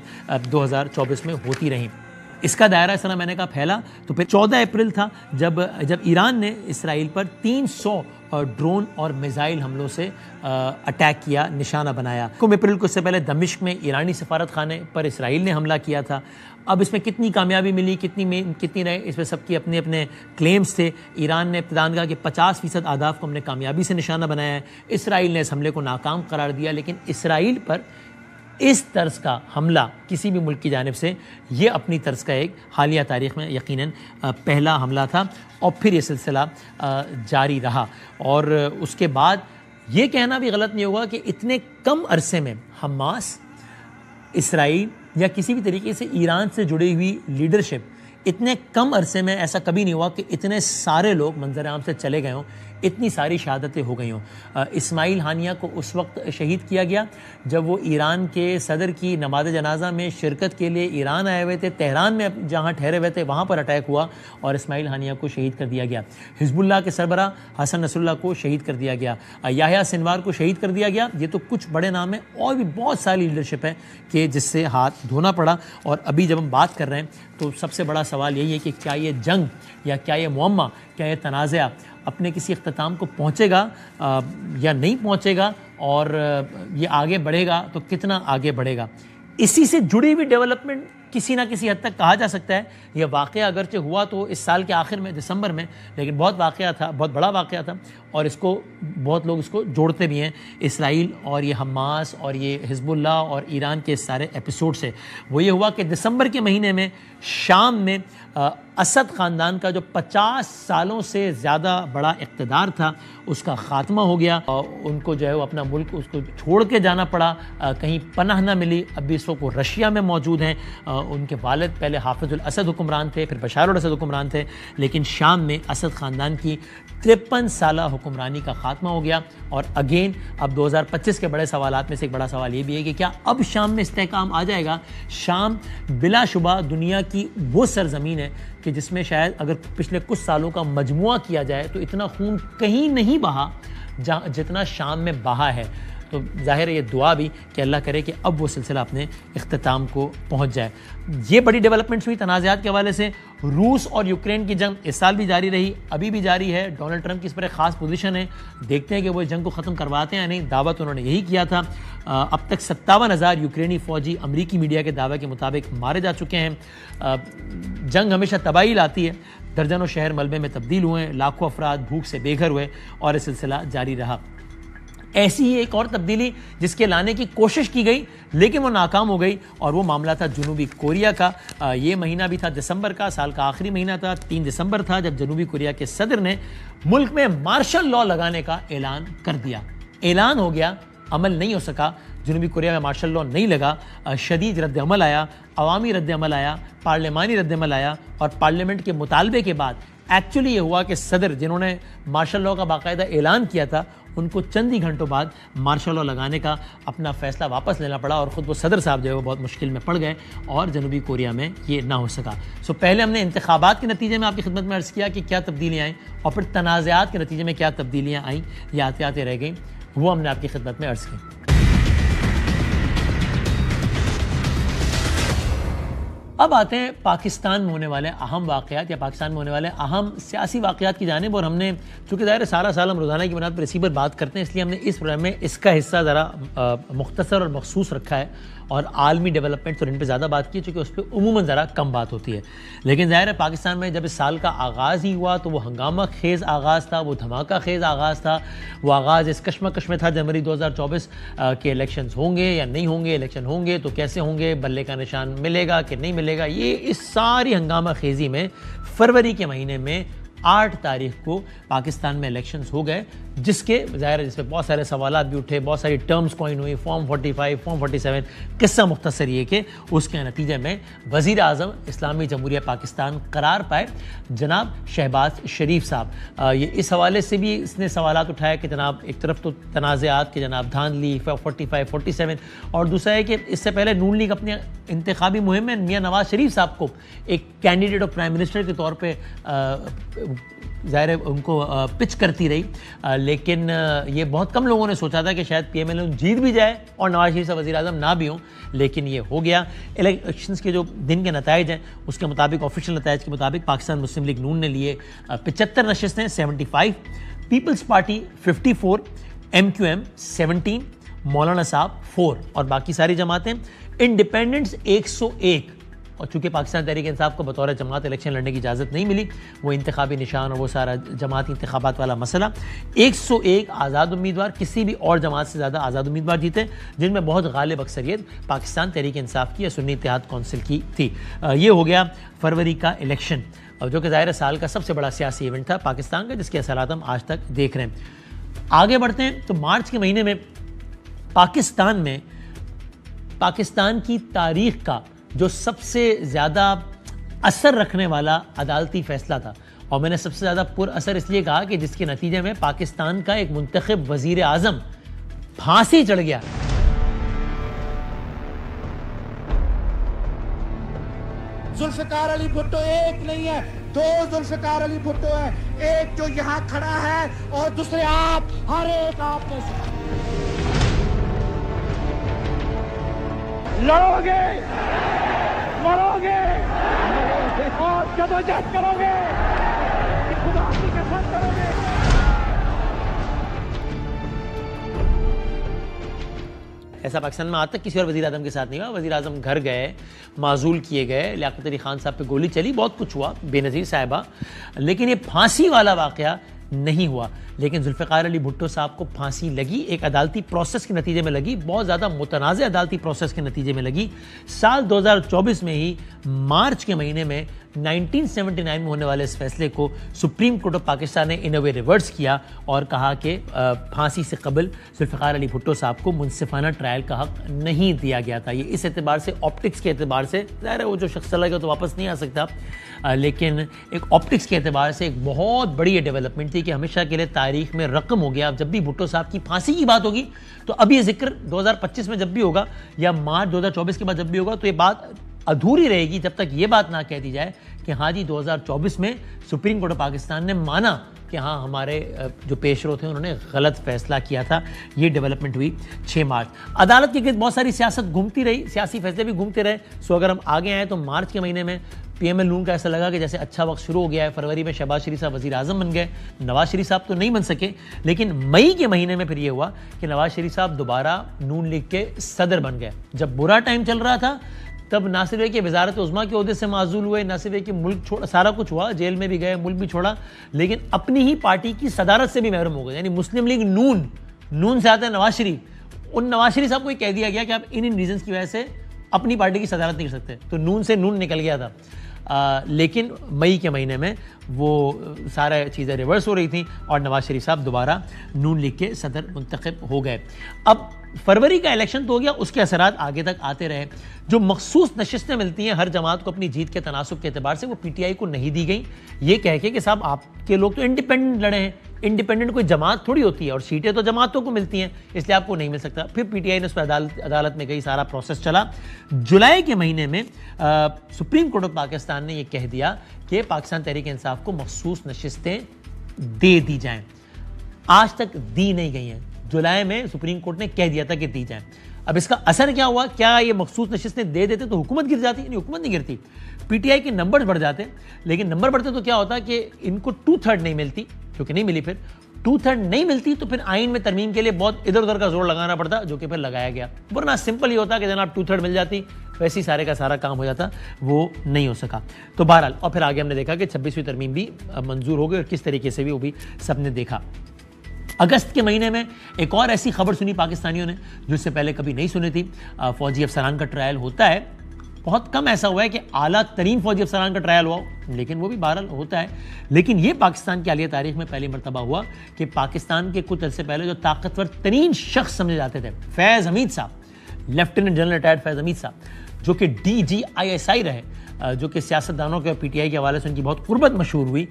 2024 میں ہوتی رہیں. اس کا دائرہ اس طرح میں نے کہا پھیلا تو پھر 14 اپریل تھا جب ایران نے اسرائیل پر 300 ڈرون اور میزائل حملوں سے اٹیک کیا, نشانہ بنایا. اپریل کو اس سے پہلے دمشق میں ایرانی سفارت خانے پر اسرائیل نے حملہ کیا تھا. اب اس میں کتنی کامیابی ملی, کتنی رہے, اس میں سب کی اپنے اپنے کلیمز تھے. ایران نے ابتداء کہا کہ 50% اہداف کو ہم نے کامیابی سے نشانہ بنایا ہے. اسرائیل نے اس حملے کو ناکام قرار دیا. لیکن اسرائیل پر اس طرز کا حملہ کسی بھی ملک کی جانب سے یہ اپنی طرز کا ایک حالیہ تاریخ میں یقیناً پہلا حملہ تھا. اور پھر یہ سلسلہ جاری رہا. اور اس کے بعد یہ کہنا بھی غلط نہیں ہوگا کہ اتنے کم عرصے میں حماس, اسرائیل یا کسی بھی طریقے سے ایران سے جڑی ہوئی لیڈرشپ اتنے کم عرصے میں ایسا کبھی نہیں ہوا کہ اتنے سارے لوگ منظر عام سے چلے گئے ہوں, اتنی ساری شہادتیں ہو گئی ہوں. اسماعیل ہانیہ کو اس وقت شہید کیا گیا جب وہ ایران کے صدر کی نماز جنازہ میں شرکت کے لیے ایران آئے ہوئے تھے. تہران میں جہاں ٹھہرے ہوئے تھے وہاں پر اٹیک ہوا اور اسماعیل ہانیہ کو شہید کر دیا گیا. حزب اللہ کے سربراہ حسن نصر اللہ کو شہید کر دیا گیا. یحییٰ سنوار کو شہید کر دیا گیا. یہ تو کچھ بڑے نام ہیں, اور بھی بہت ساری لیڈرشپ ہے کہ جس سے ہاتھ دھونا پڑا. اور ابھی جب ہم بات کر رہے ہیں تو سب سے بڑا سوال یہی ہے کہ کیا یہ جنگ یا کیا یہ معمہ, کیا یہ تنازعہ اپنے کسی اختتام کو پہنچے گا یا نہیں پہنچے گا, اور یہ آگے بڑھے گا تو کتنا آگے بڑھے گا. اسی سے جڑی ہوئی ڈیولپمنٹ کسی نہ کسی حد تک کہا جا سکتا ہے. یہ واقعہ اگرچہ ہوا تو اس سال کے آخر میں دسمبر میں, لیکن بہت بڑا واقعہ تھا اور اس کو بہت لوگ اس کو جوڑتے بھی ہیں اسرائیل اور یہ حماس اور یہ حزب اللہ اور ایران کے سارے ایپیسوڈ سے. وہ یہ ہوا کہ دسمبر کے مہینے میں شام میں اسد خاندان کا جو 50 سالوں سے زیادہ بڑا اقتدار تھا اس کا خاتمہ ہو گیا. ان کو جو ہے وہ اپنا ملک اس کو چھوڑ کے جانا پڑا, کہیں پناہ نہ ملی. ابھی اس وقت وہ رشیا میں موجود ہیں. ان کے والد پہلے حافظ الاسد حکمران تھے, پھر بشار الاسد حکمران تھے, لیکن شام میں اسد خاندان کی 53 سالہ حکمرانی کا خاتمہ ہو گیا. اور اگین اب 2025 کے بڑے سوالات میں سے ایک بڑا سوال یہ بھی ہے کہ کیا اب شام میں استحکام آ جائے گا. شام بلا شبہ دنیا کی وہ سرزمین ہے کہ جس میں شاید اگر پچھلے کچھ سالوں کا مجموعہ کیا جائے تو اتنا خون کہیں نہیں بہا جتنا شام میں بہا ہے. تو ظاہر ہے یہ دعا بھی کہ اللہ کرے کہ اب وہ سلسلہ اپنے اختتام کو پہنچ جائے. یہ بڑی ڈیولپمنٹس ہوئی تنازعات کے حوالے سے. روس اور یوکرین کی جنگ اس سال بھی جاری رہی, ابھی بھی جاری ہے. ڈونلڈ ٹرمپ کی اس پر ایک خاص پوزیشن ہے, دیکھتے ہیں کہ وہ جنگ کو ختم کرواتے ہیں یا نہیں. دعوت انہوں نے یہی کیا تھا. اب تک 57,000 یوکرینی فوجی امریکی میڈیا کے دعوے کے مطابق مارے جا چکے ہیں. جنگ ہمیشہ تباہی لاتی ہے. درجنوں شہر ملبے میں تبدیل ہوئے, لاکھوں افراد بھوک سے بے گھر ہوئے اور یہ سلسلہ جاری رہا. ایسی ہی ایک اور تبدیلی جس کے لانے کی کوشش کی گئی لیکن وہ ناکام ہو گئی, اور وہ معاملہ تھا جنوبی کوریا کا. یہ مہینہ بھی تھا دسمبر کا, سال کا آخری مہینہ تھا, 3 دسمبر تھا جب جنوبی کوریا کے صدر نے ملک میں مارشل لاء لگانے کا اعلان کر دیا. اعلان ہو گیا, عمل نہیں ہو سکا. جنوبی کوریا میں مارشل لاء نہیں لگا. شدید رد عمل آیا, عوامی رد عمل آیا, پارلیمانی رد عمل آیا, اور پارلیمنٹ کے مطالبے کے بعد ایکچولی یہ ہوا کہ صدر جنہوں نے مارشل لاء کا باقاعدہ اعلان کیا تھا ان کو چند ہی گھنٹوں بعد مارشل لاء لگانے کا اپنا فیصلہ واپس لینا پڑا, اور خود وہ صدر صاحب جو ہے وہ بہت مشکل میں پڑ گئے اور جنوبی کوریا میں یہ نہ ہو سکا. پہلے ہم نے انتخابات کے نتیجے میں آپ کی خدمت میں عرض کیا کہ کیا تبدیلیاں آئیں, اور پھر تنازعات کے نتیجے میں کیا تبدیلیاں آئیں یا آتے آتے رہ گئیں, وہ ہم نے آپ کی خدمت میں عرض کی. اب آتے ہیں پاکستان میں ہونے والے اہم واقعات یا پاکستان میں ہونے والے اہم سیاسی واقعات کی جانب. اور ہم نے چونکہ ظاہر سارا سال ہم روزانہ کی بنیاد پر اسی پر بات کرتے ہیں, اس لیے ہم نے اس پروگرام میں اس کا حصہ ذرا مختصر اور مخصوص رکھا ہے اور عالمی ڈیولپمنٹس اور ان پہ زیادہ بات کی, چونکہ اس پہ عموماً ذرا کم بات ہوتی ہے. لیکن ظاہر ہے پاکستان میں جب اس سال کا آغاز ہی ہوا تو وہ ہنگامہ خیز آغاز تھا, وہ دھماکہ خیز آغاز تھا. وہ آغاز اس کشمکش میں تھا جنوری 2024 کے الیکشنز ہوں گے یا نہیں ہوں گے, الیکشن ہوں گے تو کیسے ہوں گے, بلے کا نشان ملے گا کہ نہیں ملے گا. یہ اس ساری ہنگامہ خیزی میں فروری کے مہینے میں 8 تاریخ کو پاکستان میں الیکشنز ہو گئے, جس کے ظاہر ہے جس پہ بہت سارے سوالات بھی اٹھے, بہت ساری ٹرمز کوئن ہوئی, فارم 45, فارم 47. قصہ مختصر یہ کہ اس کے نتیجے میں وزیر اعظم اسلامی جمہوریہ پاکستان قرار پائے جناب شہباز شریف صاحب. یہ اس حوالے سے بھی اس نے سوالات اٹھایا کہ جناب ایک طرف تو تنازعات کے جناب دھاندلی 45, 47, اور دوسرا ہے کہ اس سے پہلے نون لیگ اپنے انتخابی مہم میں میاں نواز شریف صاحب کو ایک کینڈیڈیٹ اور پرائم منسٹر کے طور پہ ظاہر ہے ان کو پچ کرتی رہی, لیکن یہ بہت کم لوگوں نے سوچا تھا کہ شاید پی ایم ایل جیت بھی جائے اور نواز شریف صاحب وزیر اعظم نہ بھی ہوں, لیکن یہ ہو گیا. الیکشنز کے جو دن کے نتائج ہیں اس کے مطابق, آفیشیل نتائج کے مطابق پاکستان مسلم لیگ نون نے لیے 75 نشستیں 75, پیپلز پارٹی 54, MQM 17, مولانا صاحب 4, اور باقی ساری جماعتیں. انڈیپینڈنٹس 101, اور چونکہ پاکستان تحریک انصاف کو بطور جماعت الیکشن لڑنے کی اجازت نہیں ملی, وہ انتخابی نشان اور وہ سارا جماعتی انتخابات والا مسئلہ. 101 آزاد امیدوار, کسی بھی اور جماعت سے زیادہ آزاد امیدوار جیتے, جن میں بہت غالب اکثریت پاکستان تحریک انصاف کی یا سنی اتحاد کونسل کی تھی. یہ ہو گیا فروری کا الیکشن, جو کہ ظاہر سال کا سب سے بڑا سیاسی ایونٹ تھا پاکستان کا, جس کے اثرات ہم آج تک دیکھ رہے ہیں. آگے بڑھتے ہیں تو مارچ کے مہینے میں پاکستان میں پاکستان کی تاریخ کا جو سب سے زیادہ اثر رکھنے والا عدالتی فیصلہ تھا, اور میں نے سب سے زیادہ پر اثر اس لیے کہا کہ جس کے نتیجے میں پاکستان کا ایک منتخب وزیر اعظم پھانسی چڑھ گیا. ذوالفقار علی بھٹو ایک نہیں ہے, 2 ذوالفقار علی بھٹو ہے, ایک جو یہاں کھڑا ہے اور دوسرے آپ, ہر ایک آپ میں سے. لڑو گے, مرو گے اور جدوجہد کرو گے, خدا کی قسم کرو گے. ایسا پاکستان میں آج تک کسی اور وزیر اعظم کے ساتھ نہیں ہوا. وزیر اعظم گھر گئے, معزول کیے گئے, لیاقت علی خان صاحب پہ گولی چلی, بہت کچھ ہوا, بے نظیر صاحبہ, لیکن یہ پھانسی والا واقعہ نہیں ہوا. لیکن ذوالفقار علی بھٹو صاحب کو پھانسی لگی, ایک عدالتی پروسیس کے نتیجے میں لگی, بہت زیادہ متنازع عدالتی پروسیس کے نتیجے میں لگی. سال 2024 میں ہی مارچ کے مہینے میں 1979 میں ہونے والے اس فیصلے کو سپریم کورٹ آف پاکستان نے ان اے وے ریورس کیا اور کہا کہ پھانسی سے قبل ذوالفقار علی بھٹو صاحب کو منصفانہ ٹرائل کا حق نہیں دیا گیا تھا. یہ اس اعتبار سے, آپٹکس کے اعتبار سے, ظاہر ہے وہ جو شخص چلا گیا تو واپس نہیں آ سکتا, لیکن ایک آپٹکس کے اعتبار سے ایک بہت بڑی یہ ڈیولپمنٹ تھی کہ ہمیشہ کے لیے تاریخ میں رقم ہو گیا. اب جب بھی بھٹو صاحب کی پھانسی کی بات ہوگی تو اب یہ ذکر 2025 میں جب بھی ہوگا یا مارچ 2024 کے بعد جب بھی ہوگا تو یہ بات ادھوری رہے گی جب تک یہ بات نہ کہہ دی جائے کہ ہاں جی 2024 میں سپریم کورٹ آف پاکستان نے مانا کہ ہاں ہمارے جو پیش رو تھے انہوں نے غلط فیصلہ کیا تھا. یہ ڈیولپمنٹ ہوئی 6 مارچ. عدالت کے گرد بہت ساری سیاست گھومتی رہی, سیاسی فیصلے بھی گھومتے رہے. سو اگر ہم آگے آئیں تو مارچ کے مہینے میں پی ایم ایل نون کا ایسا لگا کہ جیسے اچھا وقت شروع ہو گیا ہے. فروری میں شہباز شریف صاحب وزیر اعظم بن گئے, نواز شریف صاحب تو نہیں بن سکے, لیکن مئی کے مہینے میں پھر یہ ہوا کہ نواز شریف صاحب دوبارہ نون لیگ کے صدر بن گئے. جب برا ٹائم چل رہا تھا تب نہ صرف کہ وزارت عظمیٰ کے عہدے سے معزول ہوئے, نہ صرف کہ ملک چھوڑا, سارا کچھ ہوا, جیل میں بھی گئے, ملک بھی چھوڑا, لیکن اپنی ہی پارٹی کی صدارت سے بھی محروم ہو گئے. یعنی مسلم لیگ نون سے آتا ہے نواز شریف, ان نواز شریف صاحب کو یہ کہہ دیا گیا کہ آپ ان ریزنز کی وجہ سے اپنی پارٹی کی صدارت نہیں کر سکتے, تو نون سے نون نکل گیا تھا. لیکن مئی کے مہینے میں وہ سارا چیزیں ریورس ہو رہی تھیں اور نواز شریف صاحب دوبارہ نون لیگ کے صدر منتخب ہو گئے. اب فروری کا الیکشن تو ہو گیا, اس کے اثرات آگے تک آتے رہے. جو مخصوص نشستیں ملتی ہیں ہر جماعت کو اپنی جیت کے تناسب کے اعتبار سے, وہ پی ٹی آئی کو نہیں دی گئیں, یہ کہہ کے کہ صاحب آپ کے لوگ تو انڈیپینڈنٹ لڑے ہیں, انڈیپینڈنٹ کوئی جماعت تھوڑی ہوتی ہے اور سیٹیں تو جماعتوں کو ملتی ہیں, اس لیے آپ کو نہیں مل سکتا. پھر پی ٹی آئی نے اس پر عدالت میں گئی, سارا پروسیس چلا. جولائی کے مہینے میں سپریم کورٹ آف پاکستان نے یہ کہہ دیا کہ پاکستان تحریک انصاف کو مخصوص نشستیں دے دی جائیں. آج تک دی نہیں گئی ہیں. جولائی میں سپریم کورٹ نے کہہ دیا تھا کہ دی جائیں. اب اس کا اثر کیا ہوا؟ کیا یہ مخصوص نشستیں دے دیتے تو حکومت گر جاتی؟ نہیں, حکومت نہیں گرتی, پی ٹی آئی کے نمبر بڑھ جاتے. لیکن نمبر بڑھتے تو کیا ہوتا کہ ان کو 2/3 نہیں ملتی, کیونکہ نہیں ملی. پھر 2/3 نہیں ملتی تو پھر آئین میں ترمیم کے لیے بہت ادھر ادھر کا زور لگانا پڑتا, جو کہ پھر لگایا گیا. ورنہ سمپل ہی ہوتا کہ جناب 2/3 مل جاتی, ویسے ہی سارے کا سارا کام ہو جاتا. وہ نہیں ہو سکا. تو بہرحال اور پھر آگے ہم نے دیکھا کہ 26ویں ترمیم بھی منظور ہو گئی, اور کس طریقے سے بھی وہ بھی سب نے دیکھا. اگست کے مہینے میں ایک اور ایسی خبر سنی پاکستانیوں نے جو اس سے پہلے کبھی نہیں سنی تھی. فوجی افسران کا ٹرائل ہوتا ہے, بہت کم ایسا ہوا ہے کہ اعلیٰ ترین فوجی افسران کا ٹرائل ہوا, لیکن وہ بھی بہرحال ہوتا ہے. لیکن یہ پاکستان کی عالیہ تاریخ میں پہلی مرتبہ ہوا کہ پاکستان کے کچھ عرصے پہلے جو طاقتور ترین شخص سمجھے جاتے تھے, فیض حمید صاحب, لیفٹیننٹ جنرل ریٹائرڈ فیض حمید صاحب, جو کہ DGISI رہے, جو کہ سیاستدانوں کے اور پی ٹی آئی کے حوالے سے ان کی بہت قربت مشہور ہوئی,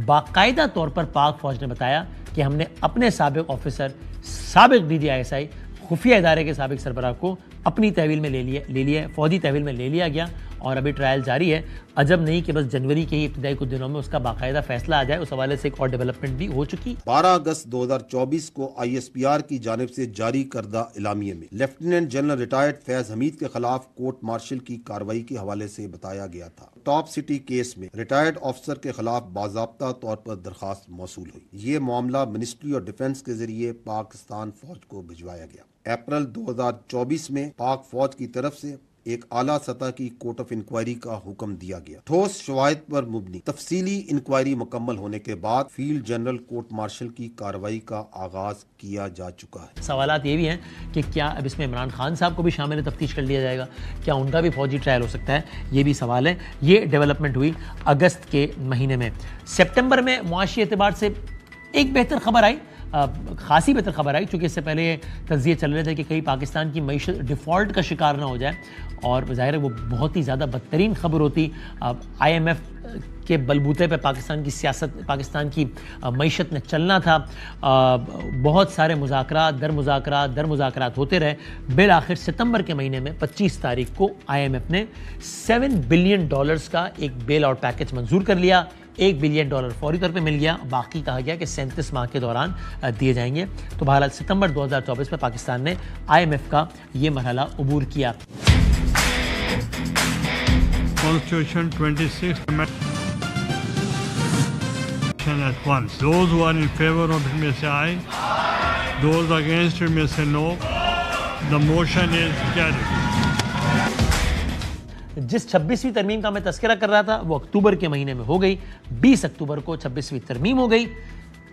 باقاعدہ طور پر پاک فوج نے بتایا کہ ہم نے اپنے سابق آفیسر, سابق DGISI خفیہ ادارے کے سابق سربراہ کو اپنی تحویل میں لے لیا, فوجی تحویل میں لے لیا گیا, اور ابھی ٹرائل جاری ہے. عجب نہیں کہ بس جنوری کے ہی ابتدائی کچھ دنوں میں اس کا باقاعدہ فیصلہ آ جائے. اس حوالے سے ایک اور ڈیولپمنٹ بھی ہو چکی. 12 اگست 2024 کو ISPR کی جانب سے جاری کردہ اعلامیے میں لیفٹیننٹ جنرل ریٹائرڈ فیض حمید کے خلاف کورٹ مارشل کی کارروائی کے حوالے سے بتایا گیا تھا. ٹاپ سٹی کیس میں ریٹائرڈ آفیسر کے خلاف باضابطہ طور پر درخواست موصول ہوئی. یہ معاملہ منسٹری آف ڈیفنس کے ذریعے پاکستان فوج کو بھجوایا گیا. اپریل 2024 میں پاک فوج کی طرف سے ایک اعلیٰ سطح کی کورٹ آف انکوائری کا حکم دیا گیا. ٹھوس شواہد پر مبنی تفصیلی انکوائری مکمل ہونے کے بعد فیلڈ جنرل کورٹ مارشل کی کارروائی کا آغاز کیا جا چکا ہے. سوالات یہ بھی ہیں کہ کیا اب اس میں عمران خان صاحب کو بھی شامل تفتیش کر لیا جائے گا, کیا ان کا بھی فوجی ٹرائل ہو سکتا ہے, یہ بھی سوال ہے. یہ ڈیولپمنٹ ہوئی اگست کے مہینے میں. سپٹمبر میں معاشی اعتبار سے ایک بہتر خبر آئی, خاصی بہتر خبر آئی, چونکہ اس سے پہلے یہ تجزیے چل رہے تھے کہ کہیں پاکستان کی معیشت ڈیفالٹ کا شکار نہ ہو جائے, اور ظاہر ہے وہ بہت ہی زیادہ بدترین خبر ہوتی. IMF کے بلبوتے پہ پاکستان کی سیاست, پاکستان کی معیشت نے چلنا تھا. بہت سارے مذاکرات در مذاکرات ہوتے رہے. بالآخر ستمبر کے مہینے میں 25 تاریخ کو IMF نے $7 بلین کا ایک بیل آؤٹ پیکج منظور کر لیا. $1 بلین فوری طور پہ مل گیا, باقی کہا گیا کہ 37 ماہ کے دوران دیے جائیں گے. تو بہرحال ستمبر 2024 میں پاکستان نے IMF کا یہ مرحلہ عبور کیا. Constitution 26 Amendment at once. Those who are in favor of it may say aye. Those against it may say no. The motion is carried. جس 26ویں ترمیم کا میں تذکرہ کر رہا تھا وہ اکتوبر کے مہینے میں ہو گئی. 20 اکتوبر کو 26ویں ترمیم ہو گئی.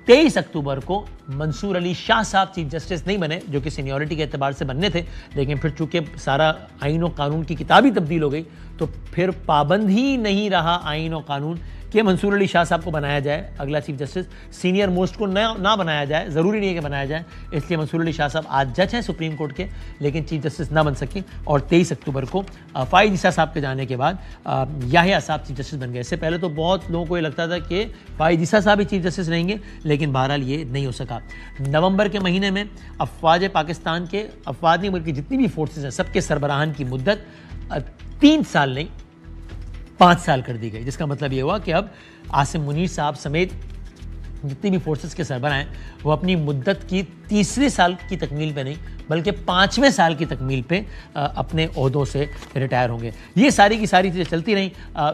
23 اکتوبر کو منصور علی شاہ صاحب چیف جسٹس نہیں بنے, جو کہ سینیورٹی کے اعتبار سے بننے تھے, لیکن پھر چونکہ سارا آئین و قانون کی کتاب ہی تبدیل ہو گئی تو پھر پابند ہی نہیں رہا آئین و قانون کہ منصور علی شاہ صاحب کو بنایا جائے اگلا چیف جسٹس. سینئر موسٹ کو نہ بنایا جائے, ضروری نہیں ہے کہ بنایا جائے, اس لیے منصور علی شاہ صاحب آج جج ہیں سپریم کورٹ کے, لیکن چیف جسٹس نہ بن سکیں. اور 23 اکتوبر کو فائز عیسیٰ صاحب کے جانے کے بعد یحییٰ صاحب چیف جسٹس بن گئے. اس سے پہلے تو بہت لوگوں کو یہ لگتا تھا کہ فائز عیسیٰ صاحب ہی چیف جسٹس رہیں گے, لیکن بہرحال یہ نہیں ہو سکا. نومبر کے مہینے میں افواج پاکستان کے, افواج نہیں بلکہ جتنی بھی فورسز ہیں سب کے سربراہان کی مدت 3 سال نہیں 5 سال کر دی گئی، جس کا مطلب یہ ہوا کہ اب عاصم منیر صاحب سمیت جتنی بھی فورسز کے سربراہ ہیں وہ اپنی مدت کی تیسرے سال کی تکمیل پہ نہیں بلکہ 5ویں سال کی تکمیل پہ اپنے عہدوں سے ریٹائر ہوں گے۔ یہ ساری کی ساری چیزیں چلتی رہیں۔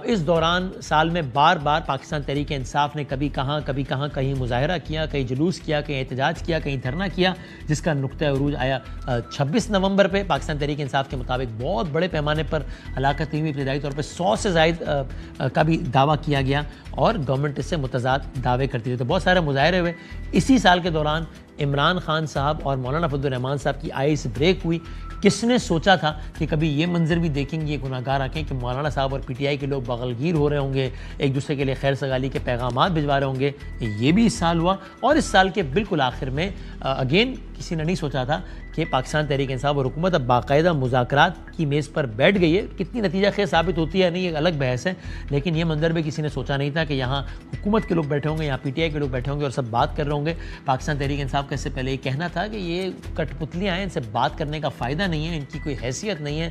اس دوران سال میں بار بار پاکستان تحریک انصاف نے کبھی کہاں کہیں مظاہرہ کیا، کہیں جلوس کیا، کہیں احتجاج کیا، کہیں دھرنا کیا، جس کا نقطہ عروج آیا 26 نومبر پہ۔ پاکستان تحریک انصاف کے مطابق بہت بڑے پیمانے پر ہلاکتیں ہوئی، ابتدائی طور پہ 100 سے زائد کا بھی دعویٰ کیا گیا اور گورنمنٹ اس سے متضاد دعوے کرتی رہی، تو بہت سارے مظاہرے ہوئے۔ اسی سال کے دوران عمران خان صاحب اور مولانا فضل الرحمان صاحب کی آئس بریک ہوئی۔ کس نے سوچا تھا کہ کبھی یہ منظر بھی دیکھیں گے یہ گناہگار آنکھیں کہ مولانا صاحب اور پی ٹی آئی کے لوگ بغلگیر ہو رہے ہوں گے، ایک دوسرے کے لیے خیر سگالی کے پیغامات بھجوا رہے ہوں گے۔ یہ بھی اس سال ہوا، اور اس سال کے بالکل آخر میں اگین کسی نے نہیں سوچا تھا کہ پاکستان تحریک انصاف اور حکومت اب باقاعدہ مذاکرات کی میز پر بیٹھ گئی ہے۔ کتنی نتیجہ خیز ثابت ہوتی ہے نہیں ایک الگ بحث ہے، لیکن یہ منظر بھی کسی نے سوچا نہیں تھا کہ یہاں حکومت کے لوگ بیٹھے ہوں گے، یہاں پی ٹی آئی کے لوگ بیٹھے ہوں گے اور سب بات کر رہے ہوں گے۔ پاکستان تحریک انصاف کا اس سے پہلے یہ کہنا تھا کہ یہ کٹ پتلیاں ہیں، ان سے بات کرنے کا فائدہ نہیں ہے، ان کی کوئی حیثیت نہیں ہے،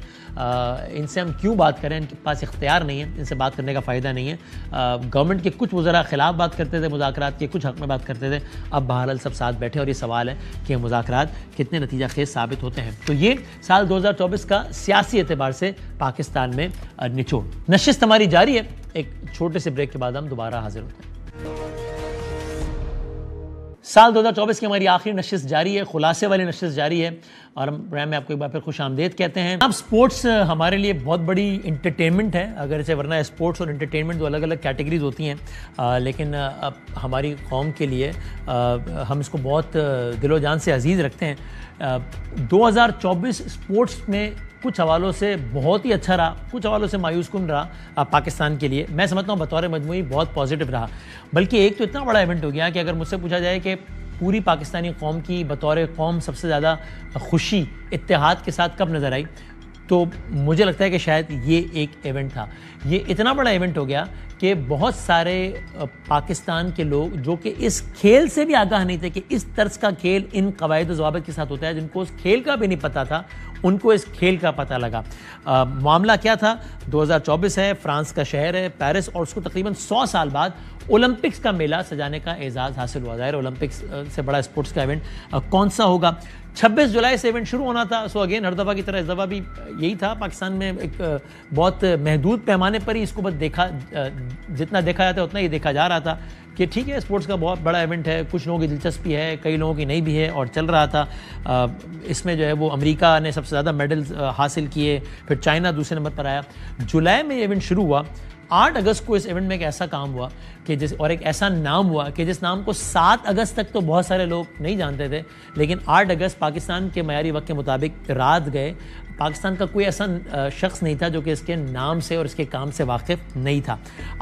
ان سے ہم کیوں بات کریں، ان کے پاس اختیار نہیں ہے، ان سے بات کرنے کا فائدہ نہیں ہے۔ گورنمنٹ کے کچھ وزراء خلاف بات کرتے تھے مذاکرات کے، کچھ حق میں بات کرتے تھے۔ اب بہرحال سب ساتھ بیٹھے اور یہ سوال ہے کہ مذاکرات کتنے نتیجہ خیز ثابت ہوتے ہیں۔ تو یہ سال 2024 کا سیاسی اعتبار سے پاکستان میں نچوڑ۔ نشست ہماری جاری ہے، ایک چھوٹے سے بریک کے بعد ہم دوبارہ حاضر ہوتے ہیں۔ سال 2024 کی ہماری آخری نشست جاری ہے، خلاصے والی نشست جاری ہے، اور ہم پروگرام میں آپ کو ایک بار پھر خوش آمدید کہتے ہیں۔ اب سپورٹس ہمارے لیے بہت بڑی انٹرٹینمنٹ ہے، اگر اسے ورنہ سپورٹس اور انٹرٹینمنٹ دو الگ الگ کیٹیگریز ہوتی ہیں، لیکن اب ہماری قوم کے لیے ہم اس کو بہت دل و جان سے عزیز رکھتے ہیں۔ 2024 سپورٹس میں کچھ حوالوں سے بہت ہی اچھا رہا، کچھ حوالوں سے مایوس کن رہا پاکستان کے لیے۔ میں سمجھتا ہوں بطور مجموعی بہت پازیٹیو رہا، بلکہ ایک تو اتنا بڑا ایونٹ ہو گیا کہ اگر مجھ سے پوچھا جائے کہ پوری پاکستانی قوم کی بطور قوم سب سے زیادہ خوشی اتحاد کے ساتھ کب نظر آئی، تو مجھے لگتا ہے کہ شاید یہ ایک ایونٹ تھا۔ یہ اتنا بڑا ایونٹ ہو گیا کہ بہت سارے پاکستان کے لوگ جو کہ اس کھیل سے بھی آگاہ نہیں تھے کہ اس طرز کا کھیل ان قواعد و ضوابط کے ساتھ ہوتا ہے، جن کو اس کھیل کا بھی نہیں پتہ تھا، ان کو اس کھیل کا پتہ لگا۔ معاملہ کیا تھا؟ 2024 ہے، فرانس کا شہر ہے پیرس، اور اس کو تقریباً 100 سال بعد اولمپکس کا میلہ سجانے کا اعزاز حاصل ہوا۔ ظاہر اولمپکس سے بڑا اسپورٹس کا ایونٹ کون سا ہوگا؟ 26 جولائی سے ایونٹ شروع ہونا تھا، سو اگین ہر دفعہ کی طرح اس دفعہ بھی یہی تھا۔ پاکستان میں ایک بہت محدود پیمانے پر ہی اس کو بس دیکھا، جتنا دیکھا جاتا ہے اتنا ہی دیکھا جا رہا تھا کہ ٹھیک ہے اسپورٹس کا بہت بڑا ایونٹ ہے، کچھ لوگوں کی دلچسپی ہے، کئی لوگوں کی نہیں بھی ہے، اور چل رہا تھا۔ اس میں جو ہے وہ امریکہ نے سب سے زیادہ میڈلز حاصل کیے، پھر چائنا دوسرے نمبر پر آیا۔ جولائی میں یہ ایونٹ شروع ہوا۔ 8 اگست کو اس ایونٹ میں ایک ایسا کام ہوا کہ اور ایک ایسا نام ہوا کہ جس نام کو 7 اگست تک تو بہت سارے لوگ نہیں جانتے تھے، لیکن 8 اگست پاکستان کے معیاری وقت کے مطابق رات گئے۔ پاکستان کا کوئی ایسا شخص نہیں تھا جو کہ اس کے نام سے اور اس کے کام سے واقف نہیں تھا۔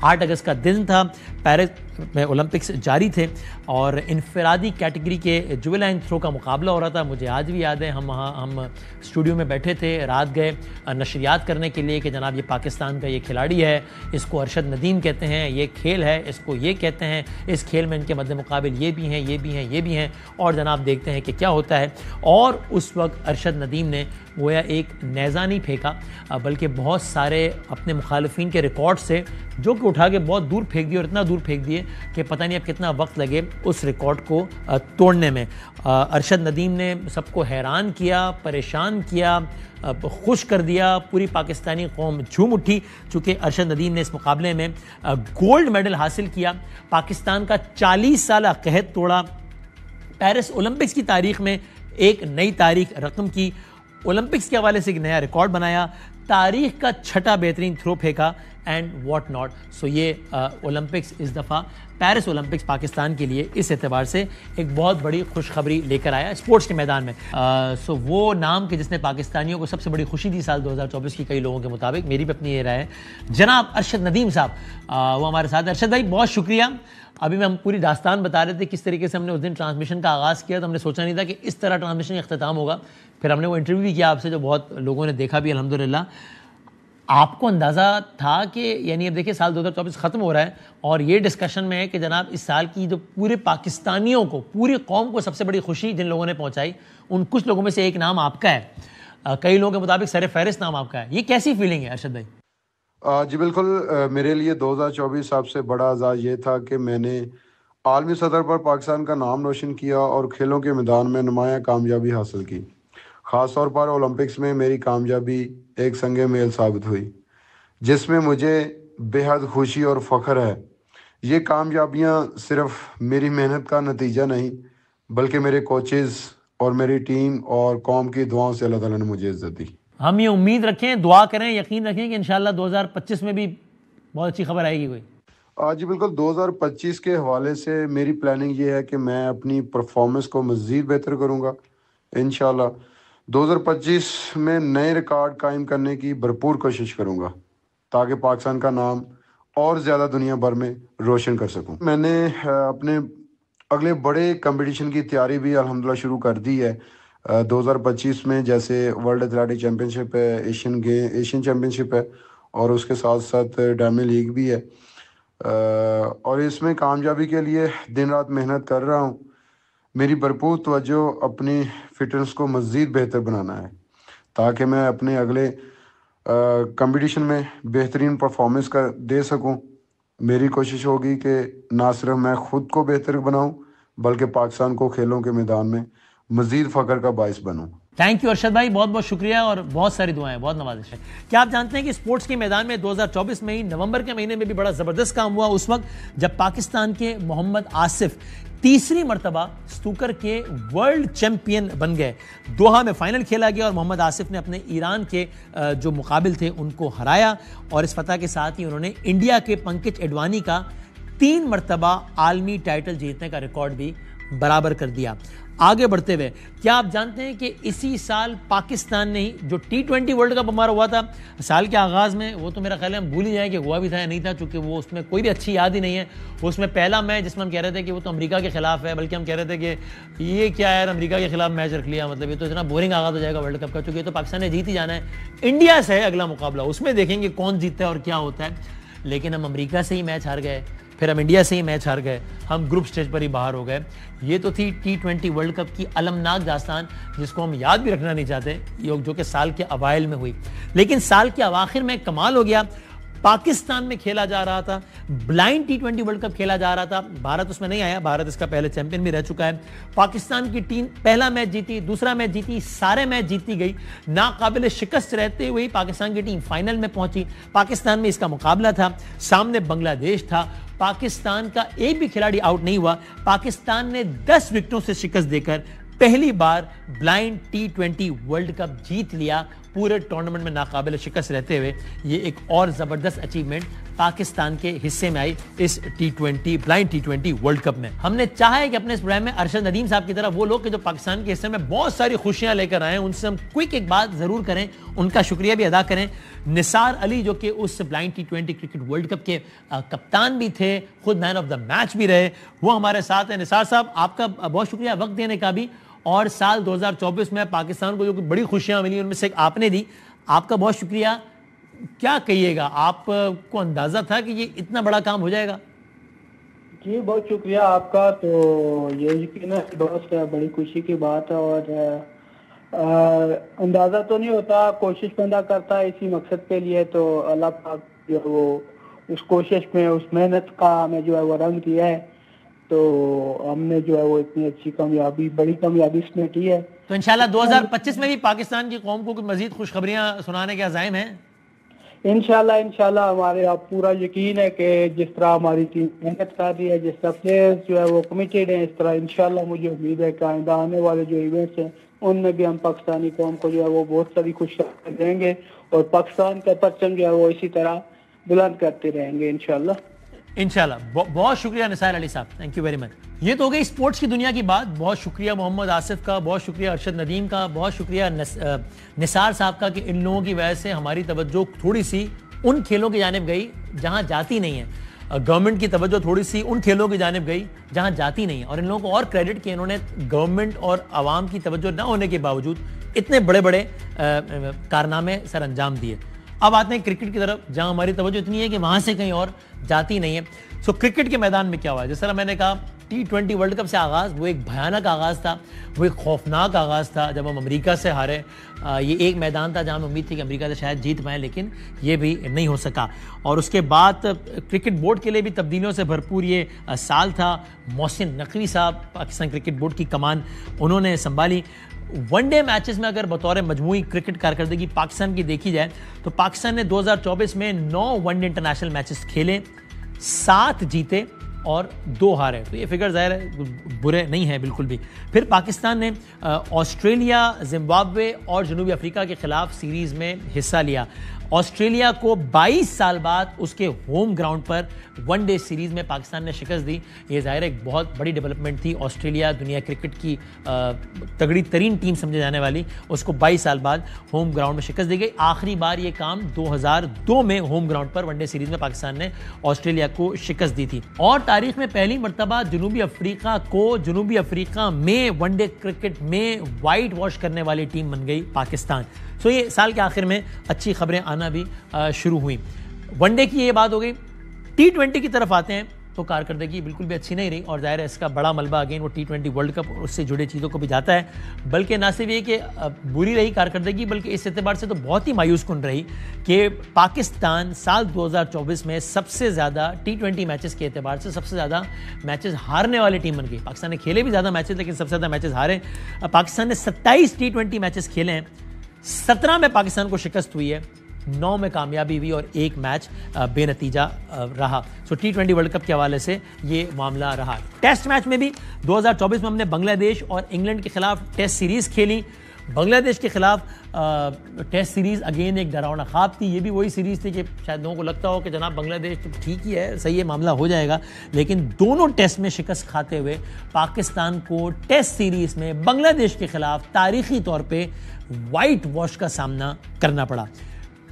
8 اگست کا دن تھا، پیرس میں اولمپکس جاری تھے، اور انفرادی کیٹیگری کے جویلائن تھرو کا مقابلہ ہو رہا تھا۔ مجھے آج بھی یاد ہے ہم اسٹوڈیو میں بیٹھے تھے، رات گئے نشریات کرنے کے لیے کہ جناب یہ پاکستان کا یہ کھلاڑی ہے، اس کو ارشد ندیم کہتے ہیں، یہ کھیل ہے اس کو یہ کہتے ہیں، اس کھیل میں ان کے مد مقابل یہ بھی ہیں، یہ بھی ہیں، یہ بھی ہیں، اور جناب دیکھتے ہیں کہ کیا ہوتا ہے۔ اور اس وقت ارشد ندیم نے گویا ایک نیزہ نہیں پھینکا، بلکہ بہت سارے اپنے مخالفین کے ریکارڈ سے جو کہ اٹھا کے بہت دور پھینک دیے، اور اتنا دور پھینک دیے کہ پتہ نہیں اب کتنا وقت لگے اس ریکارڈ کو توڑنے میں۔ ارشد ندیم نے سب کو حیران کیا، پریشان کیا، خوش کر دیا، پوری پاکستانی قوم جھوم اٹھی، چونکہ ارشد ندیم نے اس مقابلے میں گولڈ میڈل حاصل کیا، پاکستان کا 40 سالہ قحط توڑا، پیرس اولمپکس کی تاریخ میں ایک نئی تاریخ رقم کی، اولمپکس کے حوالے سے ایک نیا ریکارڈ بنایا، تاریخ کا 6واں بہترین تھرو پھینکا، اینڈ واٹ ناٹ۔ سو یہ اولمپکس اس دفعہ پیرس اولمپکس پاکستان کے لیے اس اعتبار سے ایک بہت بڑی خوشخبری لے کر آیا اسپورٹس کے میدان میں۔ سو وہ نام کہ جس نے پاکستانیوں کو سب سے بڑی خوشی دی سال 2024 کی، کئی لوگوں کے مطابق، میری بھی اپنی یہ رائے ہے، جناب ارشد ندیم صاحب وہ ہمارے ساتھ۔ ارشد بھائی بہت شکریہ۔ ابھی میں ہم پوری داستان بتا رہے تھے کس طریقے سے ہم نے اس دن ٹرانسمیشن کا آغاز کیا، تو ہم نے سوچا نہیں تھا کہ اس طرح ٹرانسمیشن کا اختتام ہوگا۔ پھر ہم نے وہ انٹرویو بھی کیا آپ سے جو بہت لوگوں نے دیکھا بھی الحمدللہ۔ آپ کو اندازہ تھا کہ یعنی اب دیکھیں سال 2024 ختم ہو رہا ہے، اور یہ ڈسکشن میں ہے کہ جناب اس سال کی جو پورے پاکستانیوں کو، پوری قوم کو سب سے بڑی خوشی جن لوگوں نے پہنچائی، ان کچھ لوگوں میں سے ایک نام آپ کا ہے۔ کئی لوگوں کے مطابق سر فہرست نام آپ کا ہے. یہ کیسی فیلنگ ہے ارشد بھائی؟ جی بالکل، میرے لیے 2024 سب سے بڑا اعزاز یہ تھا کہ میں نے عالمی سطح پر پاکستان کا نام روشن کیا اور کھیلوں کے میدان میں نمایاں کامیابی حاصل کی. خاص طور پر اولمپکس میں میری کامیابی ایک سنگ میل ثابت ہوئی، جس میں مجھے بے حد خوشی اور فخر ہے. یہ کامیابیاں صرف میری محنت کا نتیجہ نہیں بلکہ میرے کوچز اور میری ٹیم اور قوم کی دعاؤں سے اللہ تعالیٰ نے مجھے عزت دی. ہم یہ امید رکھیں، دعا کریں، یقین رکھیں کہ انشاءاللہ 2025 میں بھی بہت اچھی خبر آئے گی کوئی. جی بالکل، 2025 کے حوالے سے میری پلاننگ یہ ہے کہ میں اپنی پرفارمنس کو مزید بہتر کروں گا. انشاءاللہ 2025 میں نئے ریکارڈ قائم کرنے کی بھرپور کوشش کروں گا تاکہ پاکستان کا نام اور زیادہ دنیا بھر میں روشن کر سکوں. میں نے اپنے اگلے بڑے کمپٹیشن کی تیاری بھی الحمدللہ شروع کر دی ہے. 2025 میں جیسے ورلڈ ایتھلیٹک چیمپئن شپ ہے، ایشین چیمپئن شپ ہے اور اس کے ساتھ ساتھ ڈائمنڈ لیگ بھی ہے، اور اس میں کامیابی کے لیے دن رات محنت کر رہا ہوں. میری بھرپور توجہ اپنی فٹنس کو مزید بہتر بنانا ہے تاکہ میں اپنے اگلے کمپٹیشن میں بہترین پرفارمنس دے سکوں. میری کوشش ہوگی کہ نہ صرف میں خود کو بہتر بناؤں بلکہ پاکستان کو کھیلوں کے میدان میں مزید فخر کا باعث بنوں. تھینک یو ارشد بھائی، بہت بہت شکریہ اور بہت ساری دعائیں، بہت نوازش ہے. کیا آپ جانتے ہیں کہ اسپورٹس کے میدان میں 2024 میں ہی نومبر کے مہینے میں بھی بڑا زبردست کام ہوا، اس وقت جب پاکستان کے محمد آصف تیسری مرتبہ سنوکر کے ورلڈ چیمپئن بن گئے. دوحہ میں فائنل کھیلا گیا اور محمد آصف نے اپنے ایران کے جو مقابل تھے ان کو ہرایا، اور اس فتح کے ساتھ ہی انہوں نے انڈیا کے پنکج اڈوانی کا 3 مرتبہ عالمی ٹائٹل جیتنے کا ریکارڈ بھی برابر کر دیا. آگے بڑھتے ہوئے کیا آپ جانتے ہیں کہ اسی سال پاکستان نے جو T20 ورلڈ کپ ہمارا ہوا تھا سال کے آغاز میں، وہ تو میرا خیال ہے ہم بھول ہی جائیں کہ ہوا بھی تھا یا نہیں تھا، چونکہ وہ اس میں کوئی بھی اچھی یاد ہی نہیں ہے. اس میں پہلا میچ جس میں ہم کہہ رہے تھے کہ وہ تو امریکہ کے خلاف ہے، بلکہ ہم کہہ رہے تھے کہ یہ کیا ہے، امریکہ کے خلاف میچ رکھ لیا، مطلب یہ تو اتنا بورنگ آغاز ہو جائے گا ورلڈ کپ کا، چونکہ یہ تو پاکستان نے جیت ہی جانا ہے. انڈیا سے ہے اگلا مقابلہ، اس میں دیکھیں گے کون جیتتا ہے اور کیا ہوتا ہے. لیکن ہم امریکہ سے ہی میچ ہار گئے، پھر ہم انڈیا سے ہی میچ ہار گئے، ہم گروپ سٹیج پر ہی باہر ہو گئے. یہ تو تھی T20 ورلڈ کپ کی المناک داستان جس کو ہم یاد بھی رکھنا نہیں چاہتے، جو کہ سال کے اوائل میں ہوئی. لیکن سال کے اواخر میں کمال ہو گیا، پاکستان میں کھیلا جا رہا تھا، بلائنڈ T20 ورلڈ کپ کھیلا جا رہا تھا. بھارت اس میں نہیں آیا، بھارت اس کا پہلے چیمپئن بھی رہ چکا ہے. پاکستان کی ٹیم پہلا میچ جیتی، دوسرا میچ جیتی، سارے میچ جیتی گئی. ناقابل شکست رہتے ہوئے پاکستان کی ٹیم فائنل میں پہنچی. پاکستان میں اس کا مقابلہ تھا، سامنے بنگلہ دیش تھا. پاکستان کا ایک بھی کھلاڑی آؤٹ نہیں ہوا. پاکستان نے 10 وکٹوں سے شکست دے کر پہلی بار بلائنڈ T20 ورلڈ کپ جیت لیا، پورے ٹورنامنٹ میں ناقابل شکست رہتے ہوئے. یہ ایک اور زبردست اچیومنٹ پاکستان کے حصے میں آئی اس بلائنڈ T20 ورلڈ کپ میں. ہم نے چاہا ہے کہ اپنے اس پروگرام میں ارشد ندیم صاحب کی طرح وہ لوگ کہ جو پاکستان کے حصے میں بہت ساری خوشیاں لے کر آئے ہیں، ان سے ہم کوئک ایک بات ضرور کریں، ان کا شکریہ بھی ادا کریں. نثار علی جو کہ اس blind T20 cricket world cup کے کپتان بھی تھے، خود مین آف دا میچ بھی رہے، وہ ہمارے ساتھ ہیں. نثار صاحب آپ کا بہت شکریہ وقت دینے کا بھی، اور سال 2024 میں پاکستان کو جو بڑی خوشیاں ملی ان میں سے ایک آپ نے دی، آپ کا بہت شکریہ. کیا کہیے گا، آپ کو اندازہ تھا کہ یہ اتنا بڑا کام ہو جائے گا؟ جی بہت شکریہ آپ کا. تو یہ یقیناً بہت بڑی خوشی کی بات ہے، اور اندازہ تو نہیں ہوتا، کوشش بندہ کرتا ہے اسی مقصد کے لیے، تو اللہ پاک جو وہ اس کوشش میں، اس محنت کا ہمیں جو ہے وہ رنگ دیا ہے، تو ہم نے جو ہے وہ اتنی اچھی کامیابی، بڑی کامیابی اس میں کی ہے. تو انشاءاللہ 2025 میں بھی پاکستان کی قوم کو مزید خوشخبریاں سنانے کے عزائم ہیں. انشاءاللہ ہمارے آپ پورا یقین ہے کہ جس طرح ہماری ٹیم محنت کر رہی ہے، جس طرح پلیئرز جو ہے وہ کمیٹیڈ ہیں، اس طرح انشاءاللہ مجھے امید ہے کہ آئندہ آنے والے جو ایونٹس ہیں ان میں بھی ہم پاکستانی قوم کو جو ہے وہ بہت ساری خوشیاں دیں گے، اور پاکستان کا پرچم جو ہے وہ اسی طرح بلند کرتے رہیں گے انشاءاللہ. بہت شکریہ نثار علی صاحب، تھینک یو ویری مچ. یہ تو ہو گئی اسپورٹس کی دنیا کی بات. بہت شکریہ محمد آصف کا، بہت شکریہ ارشد ندیم کا، بہت شکریہ نثار صاحب کا کہ ان لوگوں کی وجہ سے ہماری توجہ تھوڑی سی ان کھیلوں کی جانب گئی جہاں جاتی نہیں ہے. گورنمنٹ کی توجہ تھوڑی سی ان کھیلوں کی جانب گئی جہاں جاتی نہیں ہے، اور ان لوگوں کو اور کریڈٹ کہ انہوں نے گورنمنٹ اور عوام کی توجہ نہ ہونے کے باوجود اتنے بڑے بڑے کارنامے سر انجام دیے. اب آتے ہیں کرکٹ کی طرف، جہاں ہماری توجہ اتنی ہے کہ وہاں سے کہیں اور جاتی نہیں ہے. سو کرکٹ کے میدان میں کیا ہوا ہے؟ جس طرح میں نے کہا T20 ورلڈ کپ سے آغاز وہ ایک بھیانک آغاز تھا, وہ ایک خوفناک آغاز تھا جب ہم امریکہ سے ہارے. یہ ایک میدان تھا جہاں ہمیں امید تھی کہ امریکہ سے شاید جیت پائیں, لیکن یہ بھی نہیں ہو سکا. اور اس کے بعد کرکٹ بورڈ کے لیے بھی تبدیلیوں سے بھرپور یہ سال تھا. محسن نقوی صاحب پاکستان کرکٹ بورڈ کی کمان انہوں نے سنبھالی. ون ڈے میچز میں اگر بطور مجموعی کرکٹ کارکردگی پاکستان کی دیکھی جائے تو پاکستان نے 2024 میں 9 ون ڈے انٹرنیشنل میچز کھیلے, 7 جیتے اور 2 ہارے. تو یہ فگر ظاہر ہے برے نہیں ہیں بالکل بھی. پھر پاکستان نے آسٹریلیا, زمبابوے اور جنوبی افریقہ کے خلاف سیریز میں حصہ لیا. آسٹریلیا کو 22 سال بعد اس کے ہوم گراؤنڈ پر ون ڈے سیریز میں پاکستان نے شکست دی. یہ ظاہر ایک بہت بڑی ڈیولپمنٹ تھی. آسٹریلیا دنیا کرکٹ کی تگڑی ترین ٹیم سمجھے جانے والی, اس کو 22 سال بعد ہوم گراؤنڈ میں شکست دی گئی. آخری بار یہ کام 2002 میں ہوم گراؤنڈ پر ون ڈے سیریز میں پاکستان نے آسٹریلیا کو شکست دی تھی. اور تاریخ میں پہلی مرتبہ جنوبی افریقہ میں ون ڈے کرکٹ میں وائٹ واش کرنے والی ٹیم بن گئی پاکستان. سو یہ سال کے آخر میں اچھی خبریں آنا بھی شروع ہوئیں. ون ڈے کی یہ بات ہو گئی. T20 کی طرف آتے ہیں تو کارکردگی بالکل بھی اچھی نہیں رہی, اور ظاہر ہے اس کا بڑا ملبہ اگین وہ T20 ورلڈ کپ اور اس سے جڑے چیزوں کو بھی جاتا ہے. بلکہ نہ صرف یہ کہ بری رہی کارکردگی, بلکہ اس اعتبار سے تو بہت ہی مایوس کن رہی کہ پاکستان سال 2024 میں سب سے زیادہ T20 میچز کے اعتبار سے سب سے زیادہ میچز ہارنے والی ٹیم بن گئی. پاکستان نے کھیلے بھی زیادہ میچز, لیکن سب سے زیادہ میچز ہارے. پاکستان نے 27 T20 میچز کھیلے ہیں, 17 میں پاکستان کو شکست ہوئی ہے, 9 میں کامیابی ہوئی اور 1 میچ بے نتیجہ رہا. سو T20 ورلڈ کپ کے حوالے سے یہ معاملہ رہا. ٹیسٹ میچ میں بھی 2024 میں ہم نے بنگلہ دیش اور انگلینڈ کے خلاف ٹیسٹ سیریز کھیلی. بنگلہ دیش کے خلاف ٹیسٹ سیریز اگین ایک ڈراؤنا خواب تھی. یہ بھی وہی سیریز تھی کہ شاید لوگوں کو لگتا ہو کہ جناب بنگلہ دیش تو ٹھیک ہی ہے, صحیح ہے, معاملہ ہو جائے گا, لیکن دونوں ٹیسٹ میں شکست کھاتے ہوئے پاکستان کو ٹیسٹ سیریز میں بنگلہ دیش کے خلاف تاریخی طور پہ وائٹ واش کا سامنا کرنا پڑا.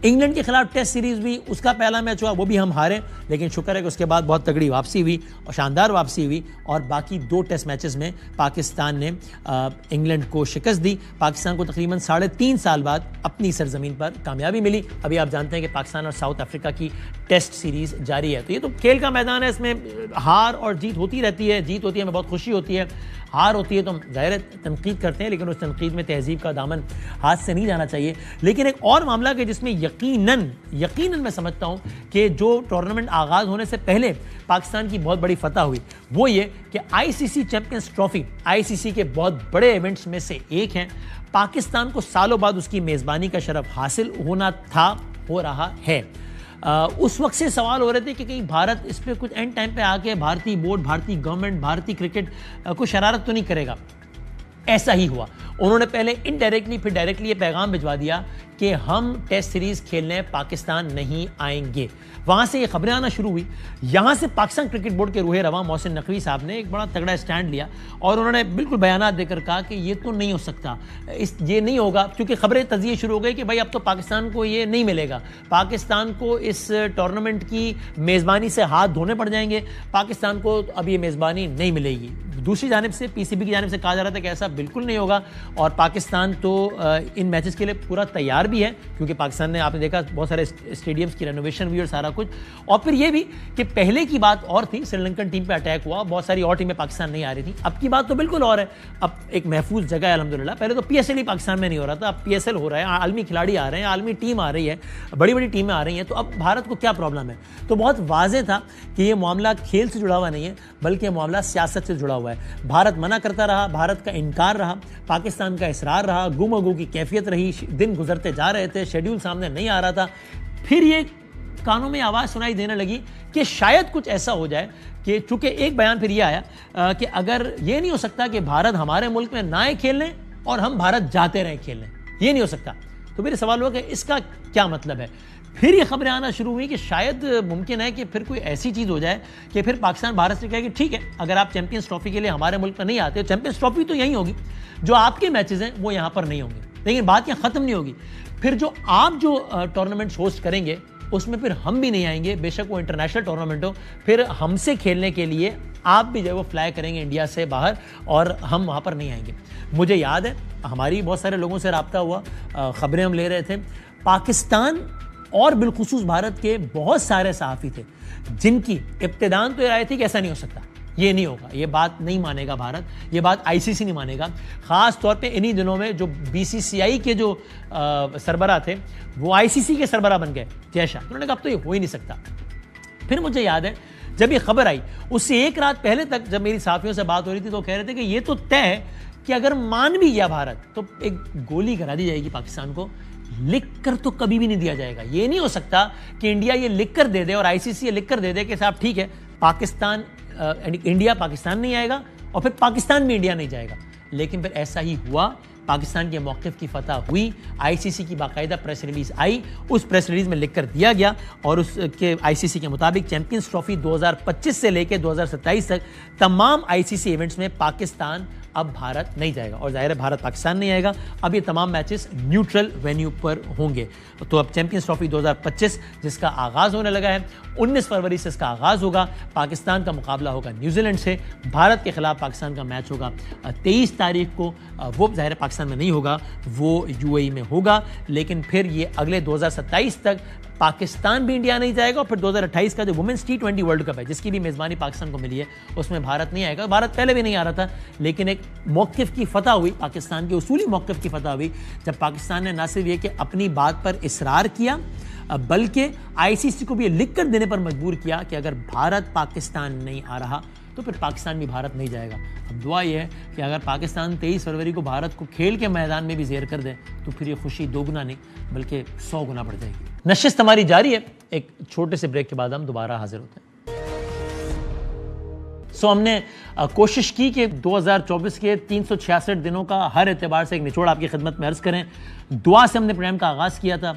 انگلینڈ کے خلاف ٹیسٹ سیریز بھی اس کا پہلا میچ ہوا, وہ بھی ہم ہارے, لیکن شکر ہے کہ اس کے بعد بہت تگڑی واپسی ہوئی اور شاندار واپسی ہوئی, اور باقی 2 ٹیسٹ میچز میں پاکستان نے انگلینڈ کو شکست دی. پاکستان کو تقریباً 3.5 سال بعد اپنی سرزمین پر کامیابی ملی. ابھی آپ جانتے ہیں کہ پاکستان اور ساؤتھ افریقہ کی ٹیسٹ سیریز جاری ہے. تو یہ تو کھیل کا میدان ہے, اس میں ہار اور جیت ہوتی رہتی ہے. جیت ہوتی ہے ہمیں بہت خوشی ہوتی ہے, ہار ہوتی ہے تو ہم ظاہر تنقید کرتے ہیں, لیکن اس تنقید میں تہذیب کا دامن ہاتھ سے نہیں جانا چاہیے. لیکن ایک اور معاملہ کہ جس میں یقیناً میں سمجھتا ہوں کہ جو ٹورنامنٹ آغاز ہونے سے پہلے پاکستان کی بہت بڑی فتح ہوئی, وہ یہ کہ ICC چیمپئنز ٹرافی ICC کے بہت بڑے ایونٹس میں سے ایک ہیں. پاکستان کو سالوں بعد اس کی میزبانی کا شرف حاصل ہونا تھا, ہو رہا ہے. اس وقت سے سوال ہو رہے تھے کہ کہیں بھارت اس پہ کچھ اینڈ ٹائم پہ آ کے بھارتی بورڈ, بھارتی گورنمنٹ, بھارتی کرکٹ کو شرارت تو نہیں کرے گا. ایسا ہی ہوا. انہوں نے پہلے انڈائریکٹلی پھر ڈائریکٹلی یہ پیغام بھجوا دیا کہ ہم ٹیسٹ سیریز کھیلنے پاکستان نہیں آئیں گے. وہاں سے یہ خبریں آنا شروع ہوئی. یہاں سے پاکستان کرکٹ بورڈ کے روح رواں محسن نقوی صاحب نے ایک بڑا تگڑا سٹینڈ لیا اور انہوں نے بالکل بیانات دے کر کہا کہ یہ تو نہیں ہو سکتا, یہ نہیں ہوگا, کیونکہ خبریں تجزیے شروع ہو گئی کہ بھائی اب تو پاکستان کو یہ نہیں ملے گا, پاکستان کو اس ٹورنامنٹ کی میزبانی سے ہاتھ دھونے پڑ جائیں گے, پاکستان کو اب یہ میزبانی نہیں ملے گی. دوسری جانب سے PCB کی جانب سے کہا جا رہا تھا کہ ایسا بالکل نہیں ہوگا, اور پاکستان تو ان میچز کے لیے پورا تیار بھی ہے, کیونکہ پاکستان نے آپ نے دیکھا بہت سارے اسٹیڈیمز کی رینوویشن ہوئی اور سارا کچھ. اور پھر یہ بھی کہ پہلے کی بات اور تھی, سری لنکن ٹیم پہ اٹیک ہوا, بہت ساری اور ٹیمیں پاکستان نہیں آ رہی تھیں. اب کی بات تو بالکل اور ہے, اب ایک محفوظ جگہ ہے الحمدللہ. پہلے تو PSL ہی پاکستان میں نہیں ہو رہا تھا, اب PSL ہو رہا ہے, عالمی کھلاڑی آ رہے ہیں, عالمی ٹیم آ رہی ہے, بڑی بڑی ٹیمیں آ رہی ہیں. تو اب بھارت کو کیا پرابلم ہے؟ تو بہت واضح تھا کہ یہ معاملہ کھیل سے جڑا ہوا نہیں ہے, بلکہ معاملہ سیاست سے جڑا ہوا ہے. بھارت منع کرتا رہا, بھارت کا انکار رہا, پاکستان کا اصرار رہا, گم و گو کی کیفیت رہی, دن گزرتے جا رہے تھے, شیڈیول سامنے نہیں آ رہا تھا. پھر یہ کانوں میں آواز سنائی دینے لگی کہ شاید کچھ ایسا ہو جائے کہ چونکہ ایک بیان پھر یہ آیا کہ اگر یہ نہیں ہو سکتا کہ بھارت ہمارے ملک میں نہ آئے کھیلنے اور ہم بھارت جاتے رہیں کھیلنے, یہ نہیں ہو سکتا. تو میرے سوال ہوا کہ اس کا کیا مطلب ہے؟ پھر یہ خبریں آنا شروع ہوئی کہ شاید ممکن ہے کہ پھر کوئی ایسی چیز ہو جائے کہ پھر پاکستان بھارت سے کہے کہ ٹھیک ہے, اگر آپ چیمپئنز ٹرافی کے لیے ہمارے ملک میں نہیں آتے, چیمپئنز ٹرافی تو یہیں ہوگی, جو آپ کے میچز ہیں وہ یہاں پر نہیں ہوں گے. لیکن بات یہ ختم نہیں ہوگی, پھر جو آپ جو ٹورنامنٹس ہوسٹ کریں گے اس میں پھر ہم بھی نہیں آئیں گے, بے شک وہ انٹرنیشنل ٹورنامنٹ ہو, پھر ہم سے کھیلنے کے لیے آپ بھی جو ہے وہ فلائی کریں گے انڈیا سے باہر, اور ہم وہاں پر نہیں آئیں گے. مجھے یاد ہے ہماری بہت سارے لوگوں سے رابطہ ہوا, خبریں ہم لے رہے تھے. پاکستان اور بالخصوص بھارت کے بہت سارے صحافی تھے جن کی ابتداءً تو یہ رائے تھی کہ ایسا نہیں ہو سکتا, یہ نہیں ہوگا, یہ بات نہیں مانے گا بھارت, یہ بات ICC نہیں مانے گا. خاص طور پہ انہی دنوں میں جو BCCI کے جو سربراہ تھے وہ ICC کے سربراہ بن گئے, جے شاہ. انہوں نے کہا اب تو یہ ہو ہی نہیں سکتا. پھر مجھے یاد ہے جب یہ خبر آئی اس سے ایک رات پہلے تک جب میری صحافیوں سے بات ہو رہی تھی تو وہ کہہ رہے تھے کہ یہ تو طے ہے کہ اگر مان بھی گیا بھارت تو ایک گولی کرا دی جائے گی پاکستان کو, لکھ کر تو کبھی بھی نہیں دیا جائے گا. یہ نہیں ہو سکتا کہ انڈیا یہ لکھ کر دے دے اور ICC یہ لکھ کر دے دے کہ صاحب ٹھیک ہے پاکستان انڈیا پاکستان نہیں آئے گا اور پھر پاکستان بھی انڈیا نہیں جائے گا. لیکن پھر ایسا ہی ہوا, پاکستان کے موقف کی فتح ہوئی, ICC کی باقاعدہ پریس ریلیز آئی, اس پریس ریلیز میں لکھ کر دیا گیا اور اس کے ICC کے مطابق چیمپئنز ٹرافی 2025 سے لے کے 2027 تک تمام ICC ایونٹس میں پاکستان اب بھارت نہیں جائے گا. اور ظاہر ہے بھارت پاکستان نہیں آئے گا, اب یہ تمام میچز نیوٹرل وینیو پر ہوں گے. تو اب چیمپئنز ٹرافی 2025 جس کا آغاز ہونے لگا ہے, 19 فروری سے اس کا آغاز ہوگا. پاکستان کا مقابلہ ہوگا نیوزی لینڈ سے, بھارت کے خلاف پاکستان کا میچ ہوگا 23 تاریخ کو. وہ ظاہر پاکستان میں نہیں ہوگا, وہ UAE میں ہوگا. لیکن پھر یہ اگلے 2027 تک پاکستان بھی انڈیا نہیں جائے گا. اور پھر 2028 کا جو وومنس T20 ورلڈ کپ ہے جس کی بھی میزبانی پاکستان کو ملی ہے اس میں بھارت نہیں آئے گا. بھارت پہلے بھی نہیں آ رہا تھا, لیکن ایک موقف کی فتح ہوئی, پاکستان کے اصولی موقف کی فتح ہوئی جب پاکستان نے نہ صرف یہ کہ اپنی بات پر اصرار کیا بلکہ ICC کو بھی یہ لکھ کر دینے پر مجبور کیا کہ اگر بھارت پاکستان نہیں آ رہا تو پھر پاکستان بھی بھارت نہیں جائے گا. اب دعا یہ ہے کہ اگر پاکستان 23 فروری کو بھارت کو کھیل کے میدان میں بھی زیر کر دے تو پھر یہ خوشی 2 گنا نہیں بلکہ 100 گنا بڑھ جائے گی. نشست ہماری جاری ہے, ایک چھوٹے سے بریک کے بعد ہم دوبارہ حاضر ہوتے ہیں. ہم نے کوشش کی کہ 2024 کے 366 دنوں کا ہر اعتبار سے ایک نچوڑ آپ کی خدمت میں عرض کریں. دعا سے ہم نے پروگرام کا آغاز کیا تھا,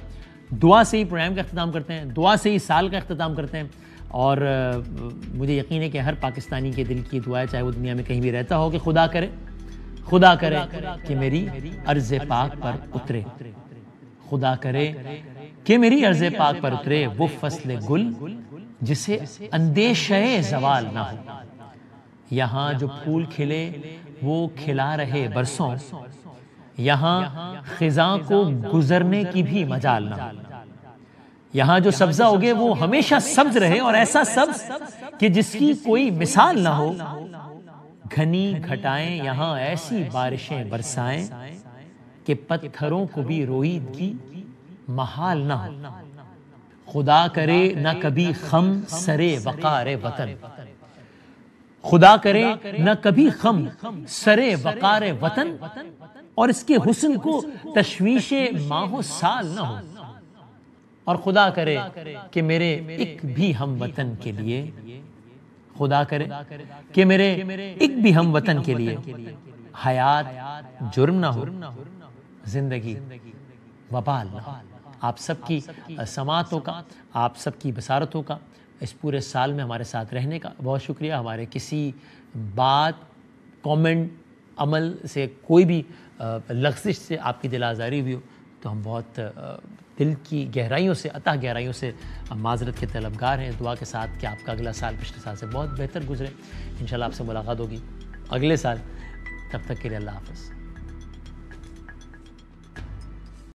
دعا سے ہی پروگرام کا اختتام کرتے ہیں, دعا سے ہی سال کا اختتام کرتے ہیں. اور مجھے یقین ہے کہ ہر پاکستانی کے دل کی دعا ہے, چاہے وہ دنیا میں کہیں بھی رہتا ہو, کہ خدا کرے کہ میری ارض پاک پر اترے, خدا کرے کہ میری ارض پاک پر اترے وہ فصل گل جسے اندیشہ زوال نہ ہو. یہاں جو پھول کھلے وہ کھلا رہے برسوں, یہاں خزاں کو گزرنے کی بھی مجال نہ ہو. یہاں جو سبزہ اگے وہ ہمیشہ سبز رہے اور ایسا سبز کہ جس کی کوئی مثال نہ ہو. گھنی گھٹائیں یہاں ایسی بارشیں برسائیں کہ پتھروں کو بھی رویدگی محال نہ ہو. خدا کرے نہ کبھی خم سرے وقار وطن, خدا کرے نہ کبھی خم سرے وقار وطن, اور اس کے حسن کو تشویش ماہ و سال نہ ہو. اور خدا کرے کہ میرے ایک بھی ہم وطن کے لیے, خدا کرے کہ میرے ایک بھی ہم وطن کے لیے حیات جرم نہ ہو, زندگی وبال نہ ہو. آپ سب کی سماعتوں کا, آپ سب کی بصارتوں کا, اس پورے سال میں ہمارے ساتھ رہنے کا بہت شکریہ. ہمارے کسی بات, کامنٹ, عمل سے کوئی بھی لغزش سے آپ کی دل آزاری ہوئی ہو تو ہم بہت دل کی گہرائیوں سے, عطا گہرائیوں سے معذرت کے طلبگار ہیں. دعا کے ساتھ کہ آپ کا اگلا سال پچھلے سال سے بہت بہتر گزرے. انشاءاللہ آپ سے ملاقات ہوگی اگلے سال. تب تک کے لیے اللہ حافظ.